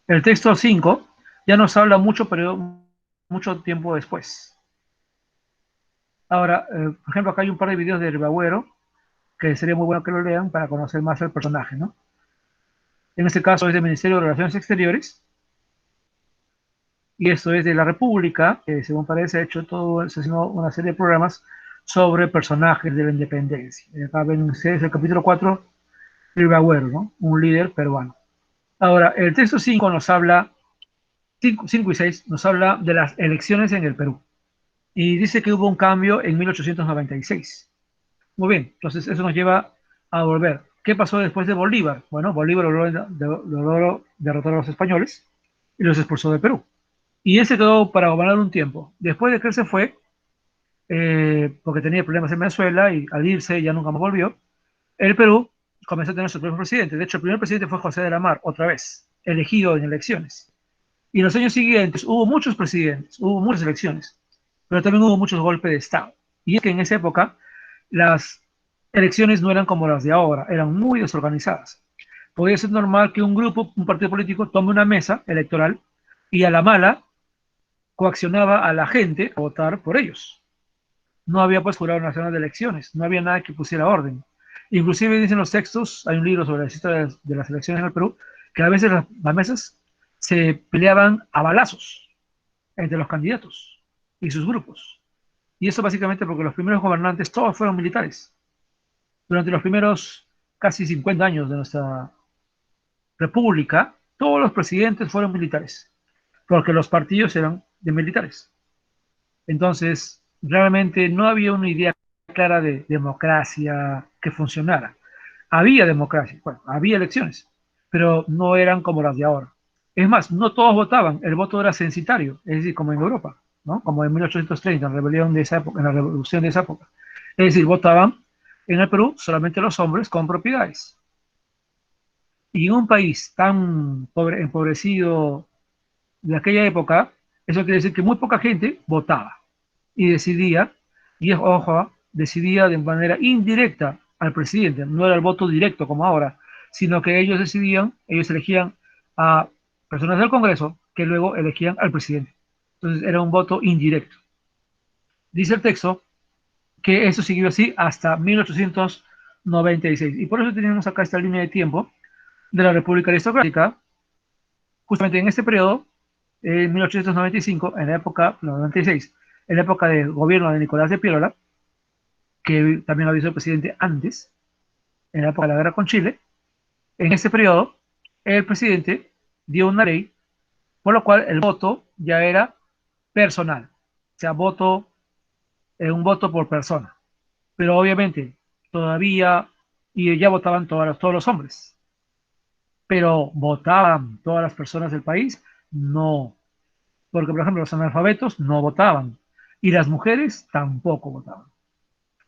El texto 5 ya nos habla mucho, pero mucho tiempo después. Ahora, por ejemplo, acá hay un par de videos de Ribagüero que sería muy bueno que lo lean para conocer más al personaje, ¿no? En este caso es del Ministerio de Relaciones Exteriores y esto es de la República, que según parece ha hecho se hizo una serie de programas sobre personajes de la independencia. Acá ven ustedes el capítulo 4, Ribagüero, ¿no? Un líder peruano. Ahora, el texto 5 nos habla, 5 y 6 nos habla de las elecciones en el Perú. Y dice que hubo un cambio en 1896. Muy bien, entonces eso nos lleva a volver. ¿Qué pasó después de Bolívar? Bueno, Bolívar logró derrotar a los españoles y los expulsó de Perú. Y él se quedó para gobernar un tiempo. Después de que él se fue, porque tenía problemas en Venezuela y al irse ya nunca más volvió, el Perú comenzó a tener su propio presidente. De hecho, el primer presidente fue José de la Mar, otra vez, elegido en elecciones. Y en los años siguientes hubo muchos presidentes, hubo muchas elecciones, pero también hubo muchos golpes de Estado. Y es que en esa época las elecciones no eran como las de ahora, eran muy desorganizadas. Podía ser normal que un grupo, un partido político, tome una mesa electoral y a la mala coaccionaba a la gente a votar por ellos. No había pues jurado nacional de elecciones, no había nada que pusiera orden. Inclusive dicen los textos, hay un libro sobre la historia de las elecciones en el Perú, que a veces las mesas se peleaban a balazos entre los candidatos y sus grupos. Y eso básicamente porque los primeros gobernantes todos fueron militares. Durante los primeros casi 50 años de nuestra república, todos los presidentes fueron militares, porque los partidos eran de militares. Entonces, realmente no había una idea clara de democracia que funcionara. Había democracia, bueno, había elecciones, pero no eran como las de ahora. Es más, no todos votaban, el voto era censitario, es decir, como en Europa, ¿no? Como en 1830, en la rebelión de esa época, en la revolución de esa época. Es decir, votaban en el Perú solamente los hombres con propiedades. Y en un país tan pobre, empobrecido de aquella época, eso quiere decir que muy poca gente votaba y decidía, y ojo, decidía de manera indirecta al presidente, no era el voto directo como ahora, sino que ellos decidían, ellos elegían a personas del Congreso que luego elegían al presidente. Entonces era un voto indirecto. Dice el texto que eso siguió así hasta 1896. Y por eso tenemos acá esta línea de tiempo de la República Aristocrática, justamente en este periodo, en 1895, en la época, no, 96, en la época del gobierno de Nicolás de Piérola, que también había sido presidente antes, en la época de la guerra con Chile, en ese periodo, el presidente dio una ley por lo cual el voto ya era personal, o sea, un voto por persona. Pero obviamente todavía, y ya votaban todos los hombres, pero votaban todas las personas del país, no, porque por ejemplo los analfabetos no votaban y las mujeres tampoco votaban.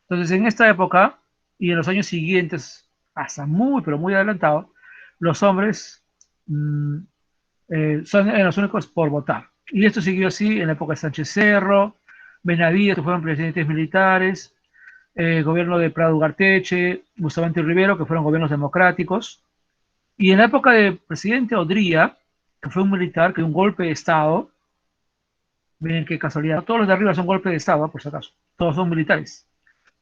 Entonces en esta época y en los años siguientes, hasta muy, pero muy adelantado, los hombres eran los únicos por votar. Y esto siguió así en la época de Sánchez Cerro, Benavides, que fueron presidentes militares, gobierno de Prado Ugarteche, Bustamante Rivero, que fueron gobiernos democráticos. Y en la época del presidente Odría, que fue un militar, que dio un golpe de Estado, miren qué casualidad, todos los de arriba son golpes de Estado, por si acaso, todos son militares,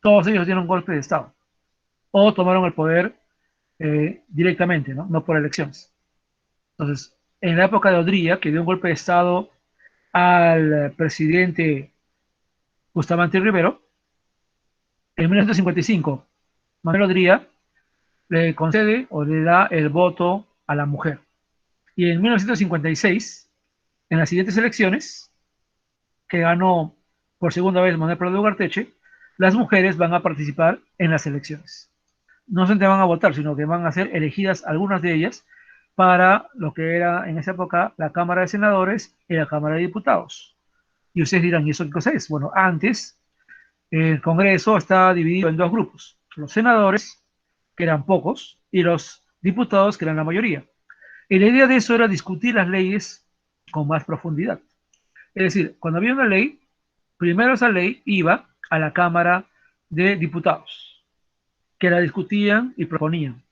todos ellos dieron golpe de Estado, o tomaron el poder directamente, ¿no? No por elecciones. Entonces, en la época de Odría, que dio un golpe de Estado al presidente Bustamante Rivero, en 1955, Manuel Odría le concede o le da el voto a la mujer. Y en 1956, en las siguientes elecciones, que ganó por segunda vez Manuel Prado Ugarteche, las mujeres van a participar en las elecciones. No solamente van a votar, sino que van a ser elegidas algunas de ellas para lo que era en esa época la Cámara de Senadores y la Cámara de Diputados. Y ustedes dirán, ¿y eso qué cosa es? Bueno, antes el Congreso estaba dividido en dos grupos, los senadores, que eran pocos, y los diputados, que eran la mayoría. Y la idea de eso era discutir las leyes con más profundidad. Es decir, cuando había una ley, primero esa ley iba a la Cámara de Diputados, que la discutían y proponían.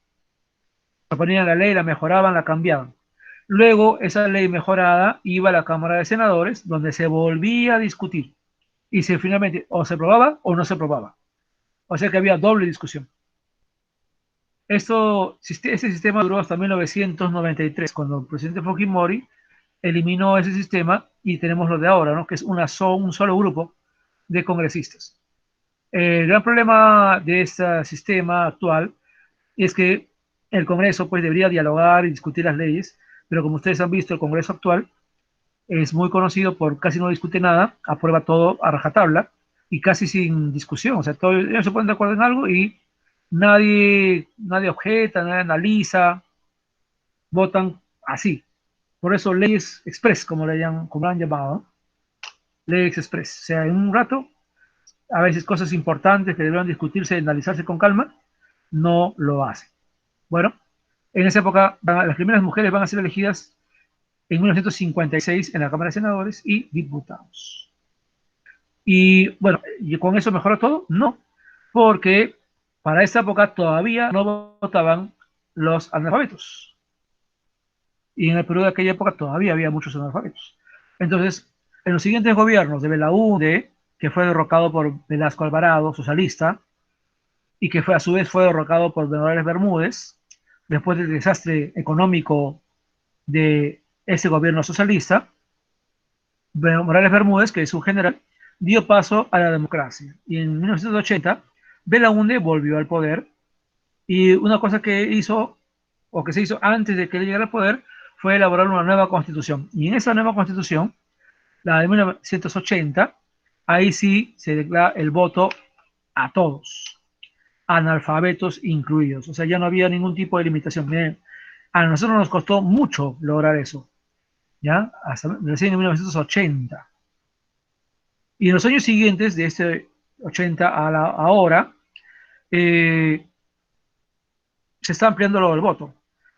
Proponían la ley, la mejoraban, la cambiaban. Luego, esa ley mejorada iba a la Cámara de Senadores, donde se volvía a discutir. Y se finalmente o se aprobaba o no se aprobaba. O sea que había doble discusión. Este sistema duró hasta 1993, cuando el presidente Fujimori eliminó ese sistema y tenemos lo de ahora, ¿no? Que es un solo grupo de congresistas. El gran problema de este sistema actual es que el Congreso pues debería dialogar y discutir las leyes, pero como ustedes han visto, el Congreso actual es muy conocido por casi no discute nada, aprueba todo a rajatabla y casi sin discusión, o sea, ellos se ponen de acuerdo en algo y nadie objeta, nadie analiza, votan así. Por eso leyes express, como lo han llamado, ¿no? Leyes express. O sea, en un rato, a veces cosas importantes que deberían discutirse y analizarse con calma, no lo hacen. Bueno, en esa época las primeras mujeres van a ser elegidas en 1956 en la Cámara de Senadores y Diputados. Y bueno, ¿y con eso mejoró todo? No, porque para esa época todavía no votaban los analfabetos. Y en el Perú de aquella época todavía había muchos analfabetos. Entonces, En los siguientes gobiernos de Belaúnde, que fue derrocado por Velasco Alvarado, socialista, y que fue, a su vez fue derrocado por Morales Bermúdez, después del desastre económico de ese gobierno socialista, Morales Bermúdez, que es un general, dio paso a la democracia. Y en 1980, Belaúnde volvió al poder. Y una cosa que hizo, o que se hizo antes de que él llegara al poder, fue elaborar una nueva constitución. Y en esa nueva constitución, la de 1980, ahí sí se declara el voto a todos, analfabetos incluidos. O sea, ya no había ningún tipo de limitación. Miren, a nosotros nos costó mucho lograr eso, ¿ya? Hasta recién en 1980. Y en los años siguientes, de este 80 a la ahora, eh, se está ampliando el voto.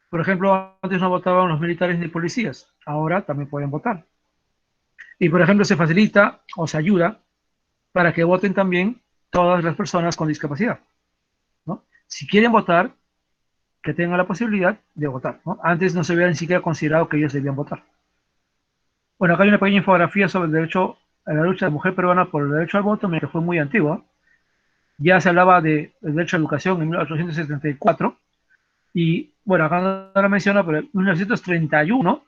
Por ejemplo, antes no votaban los militares ni policías, ahora también pueden votar. Y por ejemplo, se facilita o se ayuda para que voten también todas las personas con discapacidad, ¿no? Si quieren votar, que tengan la posibilidad de votar, ¿no? Antes no se hubiera ni siquiera considerado que ellos debían votar. Bueno, acá hay una pequeña infografía sobre el derecho a la lucha de la mujer peruana por el derecho al voto, que fue muy antigua. Ya se hablaba del derecho a la educación en 1874, y bueno, acá no lo menciona, pero en 1931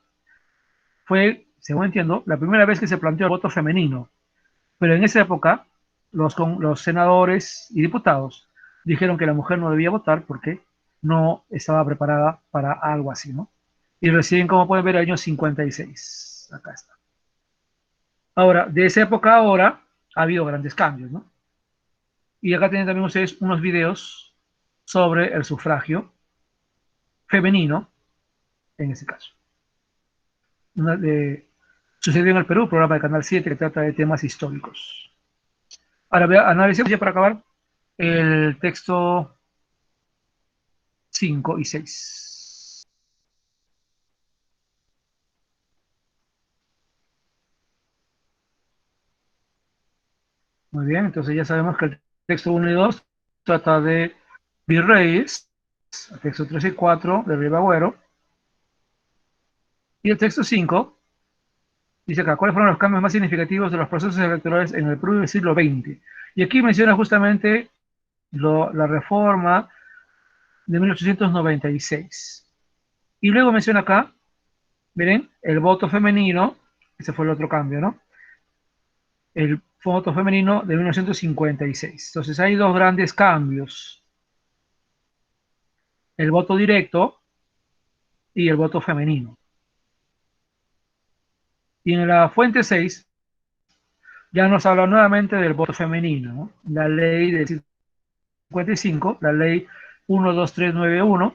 fue, según entiendo, la primera vez que se planteó el voto femenino. Pero en esa época, los senadores y diputados dijeron que la mujer no debía votar porque no estaba preparada para algo así, ¿no? Y recién, como pueden ver, año 56. Acá está. Ahora, de esa época a ahora, ha habido grandes cambios, ¿no? Y acá tienen también ustedes unos videos sobre el sufragio femenino, en este caso. Una de, sucedió en el Perú, programa de Canal 7 que trata de temas históricos. Ahora analicemos ya para acabar el texto 5 y 6. Muy bien, entonces ya sabemos que el texto 1 y 2 trata de virreyes, el texto 3 y 4 de Ribagüero, y el texto 5 dice acá, ¿cuáles fueron los cambios más significativos de los procesos electorales en el Perú del siglo XX? Y aquí menciona justamente la reforma de 1896. Y luego menciona acá, miren, el voto femenino, ese fue el otro cambio, ¿no? El voto femenino de 1956. Entonces hay dos grandes cambios, el voto directo y el voto femenino. Y en la fuente 6 ya nos habla nuevamente del voto femenino, ¿no? La ley del 55, la ley 12391,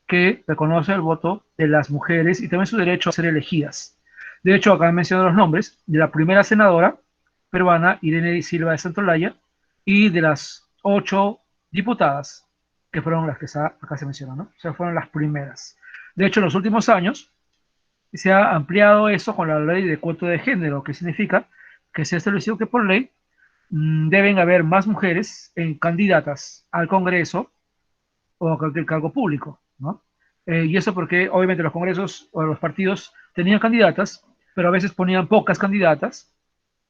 que reconoce el voto de las mujeres y también su derecho a ser elegidas. De hecho, acá menciono los nombres de la primera senadora peruana, Irene Silva de Santolaya, y de las 8 diputadas, que fueron las que acá se mencionan, ¿no? O sea, fueron las primeras. De hecho, en los últimos años se ha ampliado eso con la ley de cuota de género, que significa que se ha establecido que por ley deben haber más mujeres candidatas al Congreso o a cualquier cargo público, ¿no? Y eso porque obviamente los congresos o los partidos tenían candidatas, pero a veces ponían pocas candidatas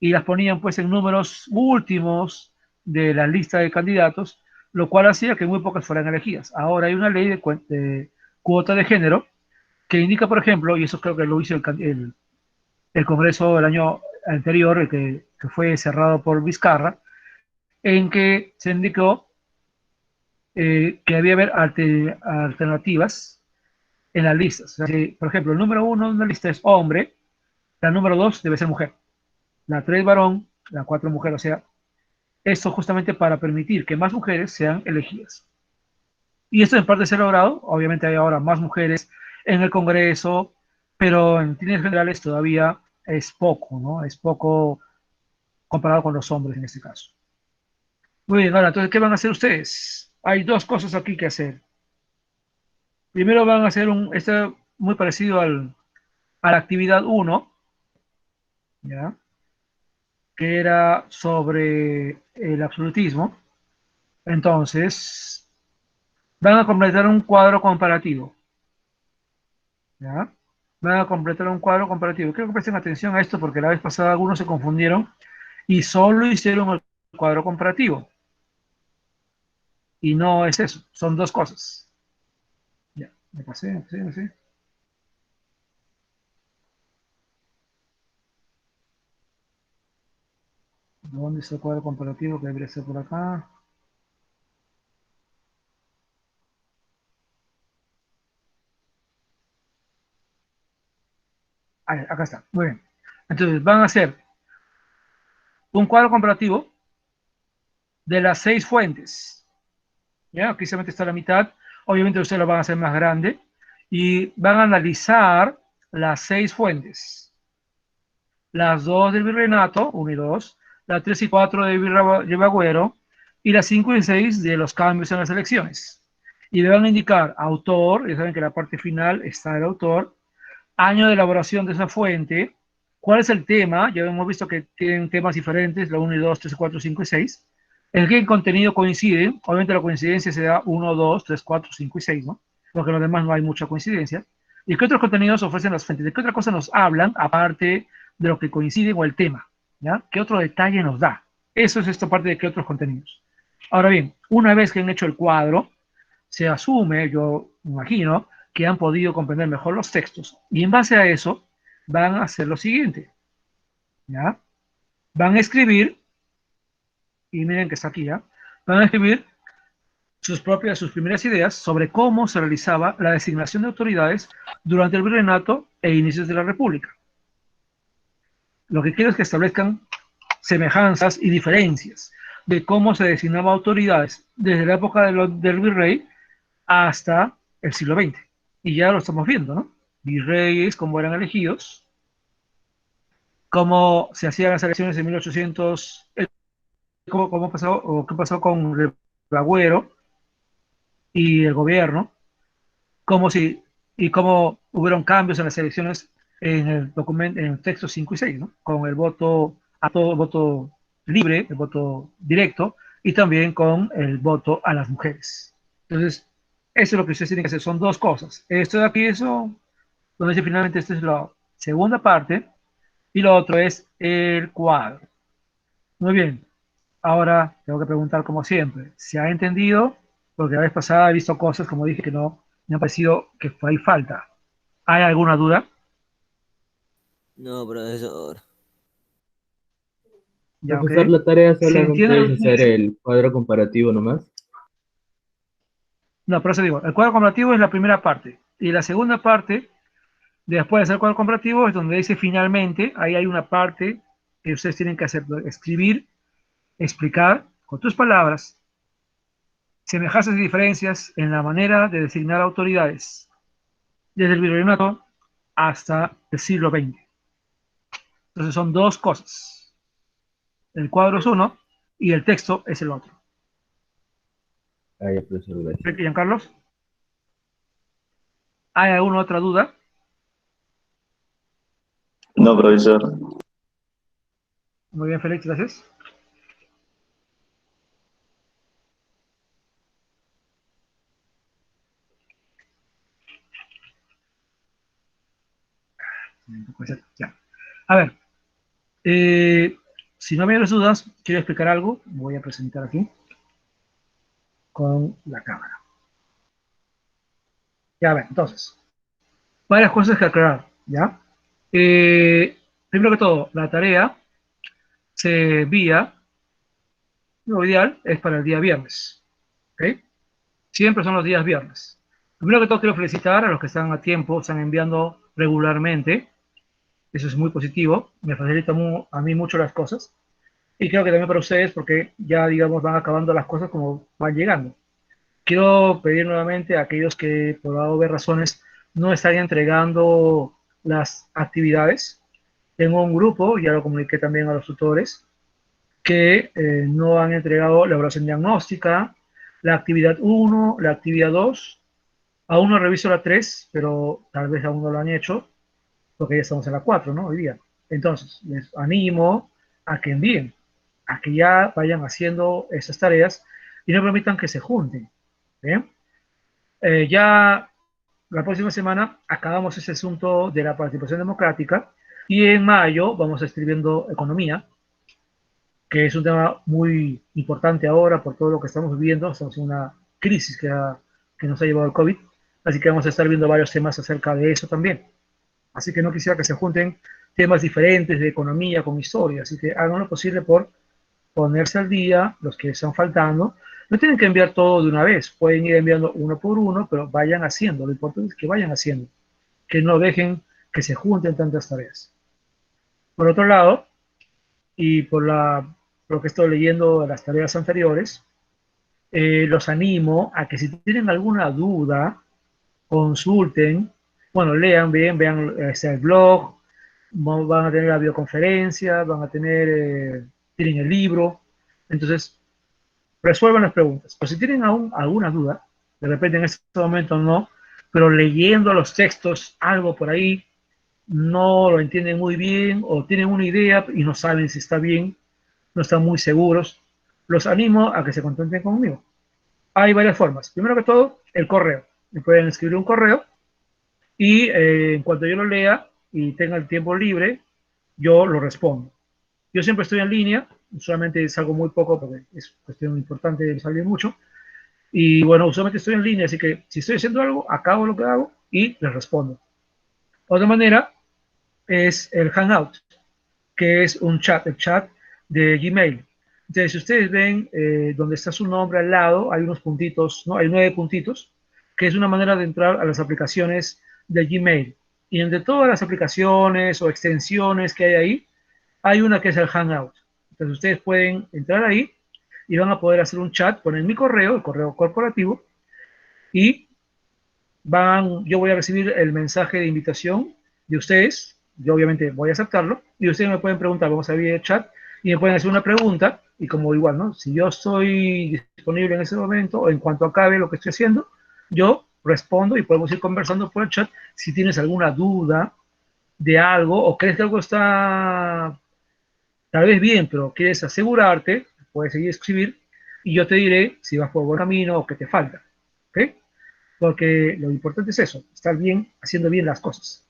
y las ponían pues en números últimos de la lista de candidatos, lo cual hacía que muy pocas fueran elegidas. Ahora hay una ley de cuota de género que indica, por ejemplo, y eso creo que lo hizo el Congreso el año anterior, que fue cerrado por Vizcarra, en que se indicó que debía haber alternativas en las listas. O sea, si, por ejemplo, el número 1 de una lista es hombre, la número 2 debe ser mujer, la 3 varón, la 4 mujer. O sea, esto justamente para permitir que más mujeres sean elegidas. Y esto en parte se ha logrado. Obviamente hay ahora más mujeres en el Congreso, pero en líneas generales todavía es poco, ¿no? Es poco comparado con los hombres en este caso. Muy bien, ahora, entonces, ¿qué van a hacer ustedes? Hay dos cosas aquí que hacer. Primero van a hacer este muy parecido a la actividad uno, ¿ya? Que era sobre el absolutismo. Entonces, van a completar un cuadro comparativo, ¿ya? van a completar un cuadro comparativo. Quiero que presten atención a esto porque la vez pasada algunos se confundieron y solo hicieron el cuadro comparativo. Y no es eso, son dos cosas. Ya, me pasé. ¿Dónde está el cuadro comparativo que debería ser por acá? Ahí, acá está, muy bien. Entonces van a hacer un cuadro comparativo de las 6 fuentes. ¿Ya? Aquí solamente está la mitad. Obviamente ustedes lo van a hacer más grande. Y van a analizar las 6 fuentes. Las 2 del virreinato, 1 y 2. Las 3 y 4 de Viragüero. Y las 5 y 6 de los cambios en las elecciones. Y le van a indicar autor, ya saben que en la parte final está el autor, año de elaboración de esa fuente, cuál es el tema, ya hemos visto que tienen temas diferentes, la 1 y 2, 3, 4, 5 y 6, en qué contenido coinciden, obviamente la coincidencia se da 1, 2, 3, 4, 5 y 6, ¿no? Porque en los demás no hay mucha coincidencia. ¿Y qué otros contenidos ofrecen las fuentes? ¿De qué otra cosa nos hablan, aparte de lo que coincide o el tema? ¿Ya? ¿Qué otro detalle nos da? Eso es esta parte de qué otros contenidos. Ahora bien, una vez que han hecho el cuadro, se asume, yo imagino, que han podido comprender mejor los textos. Y en base a eso, van a hacer lo siguiente, ¿ya? Van a escribir, y miren que está aquí, ¿ya? Van a escribir sus primeras ideas sobre cómo se realizaba la designación de autoridades durante el virreinato e inicios de la República. Lo que quiero es que establezcan semejanzas y diferencias de cómo se designaba autoridades desde la época del virrey hasta el siglo XX. Y ya lo estamos viendo, ¿no? Virreyes, cómo eran elegidos, cómo se hacían las elecciones en 1800, cómo pasó, o qué pasó con Agüero y el gobierno, cómo si, y cómo hubieron cambios en las elecciones en el documento, en el texto 5 y 6, ¿no? Con el voto a todo, voto libre, el voto directo, y también con el voto a las mujeres. Entonces, eso es lo que ustedes tienen que hacer, son dos cosas. Esto de aquí, eso, donde dice finalmente, esta es la segunda parte, y lo otro es el cuadro. Muy bien, ahora tengo que preguntar como siempre, ¿se ha entendido? Porque la vez pasada he visto cosas, como dije, que no me ha parecido que hay falta. ¿Hay alguna duda? No, profesor. Ya, ok. Profesor, la tarea ¿Se entiende? solamente es hacer el cuadro comparativo nomás. No, por eso digo, el cuadro comparativo es la primera parte. Y la segunda parte, después de hacer el cuadro comparativo, es donde dice finalmente, ahí hay una parte que ustedes tienen que hacer, escribir, explicar con tus palabras semejanzas y diferencias en la manera de designar autoridades, desde el virreinato hasta el siglo XX. Entonces son dos cosas. El cuadro es uno y el texto es el otro. Ah, ya, profesor, gracias. Giancarlos, ¿hay alguna otra duda? No, profesor. Muy bien, Félix, gracias. Ya. A ver, eh, si no hay más dudas, quiero explicar algo. Voy a presentar aquí con la cámara. Ya, a ver, entonces, varias cosas que aclarar, ¿ya? Primero que todo, la tarea se envía, lo ideal es para el día viernes, ¿ok? Siempre son los días viernes. Primero que todo, quiero felicitar a los que están a tiempo, están enviando regularmente. Eso es muy positivo, me facilita a mí mucho las cosas. Y creo que también para ustedes, porque ya, digamos, van acabando las cosas como van llegando. Quiero pedir nuevamente a aquellos que, por haber razones, no están entregando las actividades. Tengo un grupo, ya lo comuniqué también a los tutores, que no han entregado la evaluación diagnóstica, la actividad 1, la actividad 2. Aún no reviso la 3, pero tal vez aún no lo han hecho, porque ya estamos en la 4, ¿no? Hoy día. Entonces, les animo a que envíen, a que ya vayan haciendo esas tareas y no permitan que se junten. ¿Bien? Ya la próxima semana acabamos ese asunto de la participación democrática y en mayo vamos a estar viendo economía, que es un tema muy importante ahora por todo lo que estamos viviendo. Estamos en una crisis que nos ha llevado el COVID, así que vamos a estar viendo varios temas acerca de eso también. Así que no quisiera que se junten temas diferentes de economía con historia, así que hagan lo posible por ponerse al día, los que están faltando. No tienen que enviar todo de una vez, pueden ir enviando uno por uno, pero vayan haciendo. Lo importante es que vayan haciendo, que no dejen que se junten tantas tareas. Por otro lado, y por lo que estoy leyendo de las tareas anteriores, los animo a que si tienen alguna duda, consulten, bueno, lean bien, vean el blog, van a tener la videoconferencia, van a tener, tienen el libro, entonces resuelvan las preguntas. Pero si tienen aún alguna duda, de repente en este momento no, pero leyendo los textos, algo por ahí, no lo entienden muy bien o tienen una idea y no saben si está bien, no están muy seguros, los animo a que se contacten conmigo. Hay varias formas. Primero que todo, el correo. Me pueden escribir un correo y en cuanto yo lo lea y tenga el tiempo libre, yo lo respondo. Yo siempre estoy en línea, usualmente salgo muy poco porque es cuestión importante de salir mucho. Y bueno, usualmente estoy en línea, así que si estoy haciendo algo, acabo lo que hago y les respondo. Otra manera es el Hangout, que es un chat, el chat de Gmail. Entonces, si ustedes ven donde está su nombre al lado, hay unos puntitos, ¿no? Hay 9 puntitos, que es una manera de entrar a las aplicaciones de Gmail. Y entre todas las aplicaciones o extensiones que hay ahí, hay una que es el Hangout. Entonces, ustedes pueden entrar ahí y van a poder hacer un chat, ponen mi correo, el correo corporativo, y yo voy a recibir el mensaje de invitación de ustedes, yo obviamente voy a aceptarlo, y ustedes me pueden preguntar, vamos a abrir el chat, y me pueden hacer una pregunta, y como igual, ¿no? Si yo estoy disponible en ese momento, o en cuanto acabe lo que estoy haciendo, yo respondo y podemos ir conversando por el chat. Si tienes alguna duda de algo, o crees que algo está tal vez bien, pero quieres asegurarte, puedes seguir escribir, y yo te diré si vas por buen camino o qué te falta, ¿ok? Porque lo importante es eso, estar bien, haciendo bien las cosas.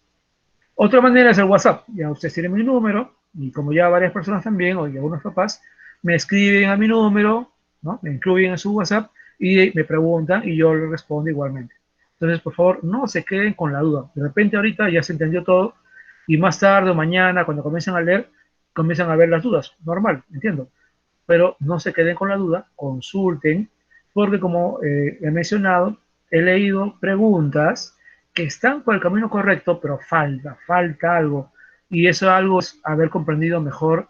Otra manera es el WhatsApp. Ya ustedes tienen mi número, y como ya varias personas también, o algunos papás, me escriben a mi número, ¿no? Me incluyen en su WhatsApp y me preguntan y yo les respondo igualmente. Entonces, por favor, no se queden con la duda. De repente ahorita ya se entendió todo y más tarde o mañana, cuando comiencen a leer, comienzan a ver las dudas. Normal, entiendo. Pero no se queden con la duda, consulten, porque como he mencionado, he leído preguntas que están por el camino correcto, pero falta algo. Y eso algo es haber comprendido mejor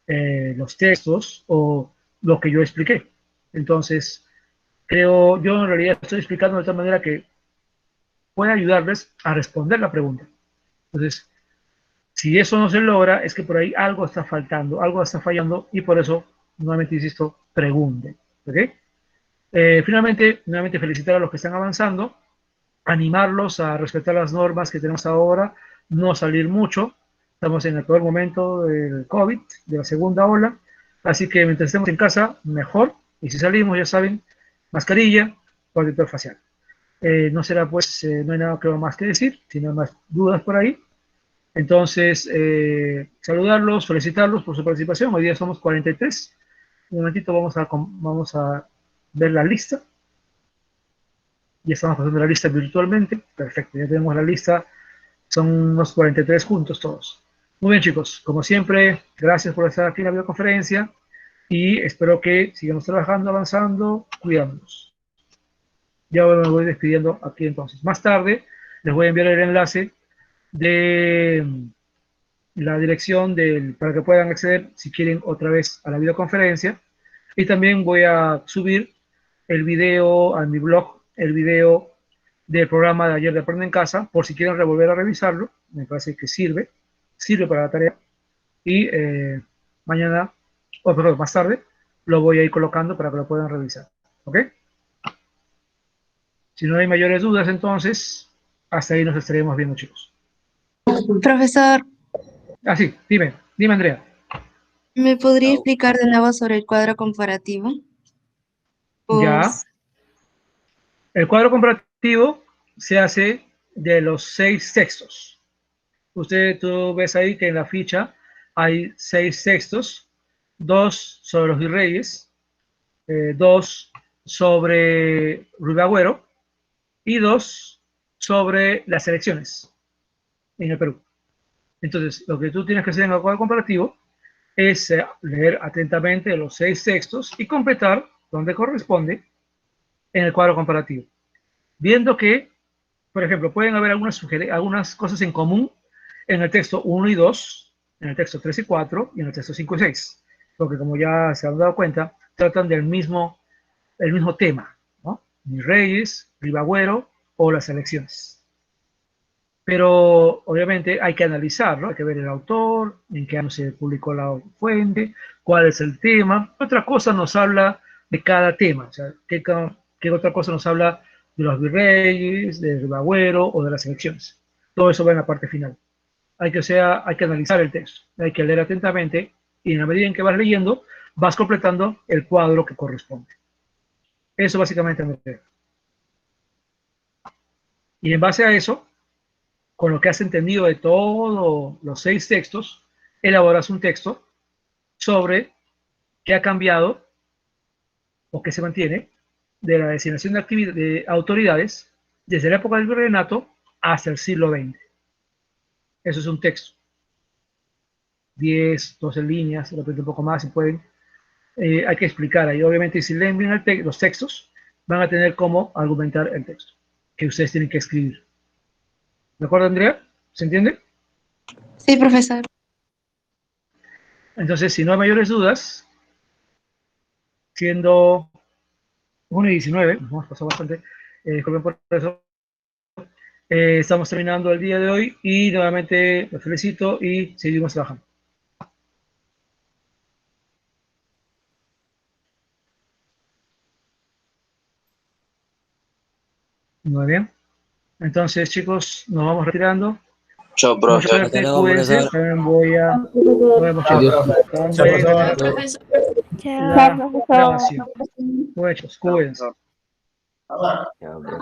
los textos o lo que yo expliqué. Entonces, yo en realidad estoy explicando de tal manera que pueda ayudarles a responder la pregunta. Entonces, si eso no se logra, es que por ahí algo está faltando, algo está fallando, y por eso, nuevamente insisto, pregunten. ¿Ok? Finalmente, nuevamente felicitar a los que están avanzando, animarlos a respetar las normas que tenemos ahora, no salir mucho. Estamos en el peor momento del COVID, de la segunda ola, así que mientras estemos en casa, mejor. Y si salimos, ya saben, mascarilla, protector facial. No será pues, no hay nada más que decir, si no hay más dudas por ahí. Entonces, saludarlos, felicitarlos por su participación. Hoy día somos 43. Un momentito vamos a ver la lista. Ya estamos pasando la lista virtualmente. Perfecto, ya tenemos la lista. Son unos 43 juntos todos. Muy bien, chicos. Como siempre, gracias por estar aquí en la videoconferencia y espero que sigamos trabajando, avanzando, cuidándonos. Ya me voy despidiendo aquí entonces. Más tarde les voy a enviar el enlace de la dirección para que puedan acceder si quieren otra vez a la videoconferencia. Y también voy a subir el video a mi blog, el video del programa de ayer de Aprende en Casa, por si quieren volver a revisarlo. Me parece que sirve para la tarea. Y mañana, o perdón, más tarde, lo voy a ir colocando para que lo puedan revisar. ¿Ok? Si no hay mayores dudas, entonces, hasta ahí nos estaremos viendo, chicos. Profesor, Ah, sí, dime, Andrea. ¿me podría explicar de nuevo sobre el cuadro comparativo? Ya. El cuadro comparativo se hace de los 6 textos. Tú ves ahí que en la ficha hay 6 textos, 2 sobre los virreyes, 2 sobre Ribagüero y 2 sobre las elecciones en el Perú. Entonces, lo que tú tienes que hacer en el cuadro comparativo es leer atentamente los 6 textos y completar donde corresponde en el cuadro comparativo. Viendo que, por ejemplo, pueden haber algunas cosas en común en el texto 1 y 2, en el texto 3 y 4 y en el texto 5 y 6. Porque como ya se han dado cuenta, tratan del mismo tema, ¿no? Virreyes, Ribagüero o las elecciones. Pero obviamente hay que analizarlo, hay que ver el autor, en qué año se publicó la fuente, cuál es el tema. Otra cosa nos habla de cada tema, o sea, qué otra cosa nos habla de los virreyes, de Ribagüero o de las elecciones. Todo eso va en la parte final. Hay que analizar el texto, hay que leer atentamente y en la medida en que vas leyendo, vas completando el cuadro que corresponde. Eso básicamente me queda. Y en base a eso, con lo que has entendido de todos los 6 textos, elaboras un texto sobre qué ha cambiado o qué se mantiene de la designación de autoridades desde la época del virreinato hasta el siglo XX. Eso es un texto. 10, 12 líneas, de repente un poco más si pueden. Hay que explicar ahí. Obviamente, si leen bien los textos, van a tener cómo argumentar el texto que ustedes tienen que escribir. ¿De acuerdo, Andrea? ¿Se entiende? Sí, profesor. Entonces, si no hay mayores dudas, siendo 1:19, nos hemos pasado bastante, disculpen por eso, estamos terminando el día de hoy y nuevamente los felicito y seguimos trabajando. Muy bien. Entonces, chicos, nos vamos retirando. Chao, Mucha profe. suerte, Hasta luego, cuídense. profesor. También voy a... Nos vemos, chicos. Adiós. La grabación. Bueno, chicos, cuídense. Ya, bro.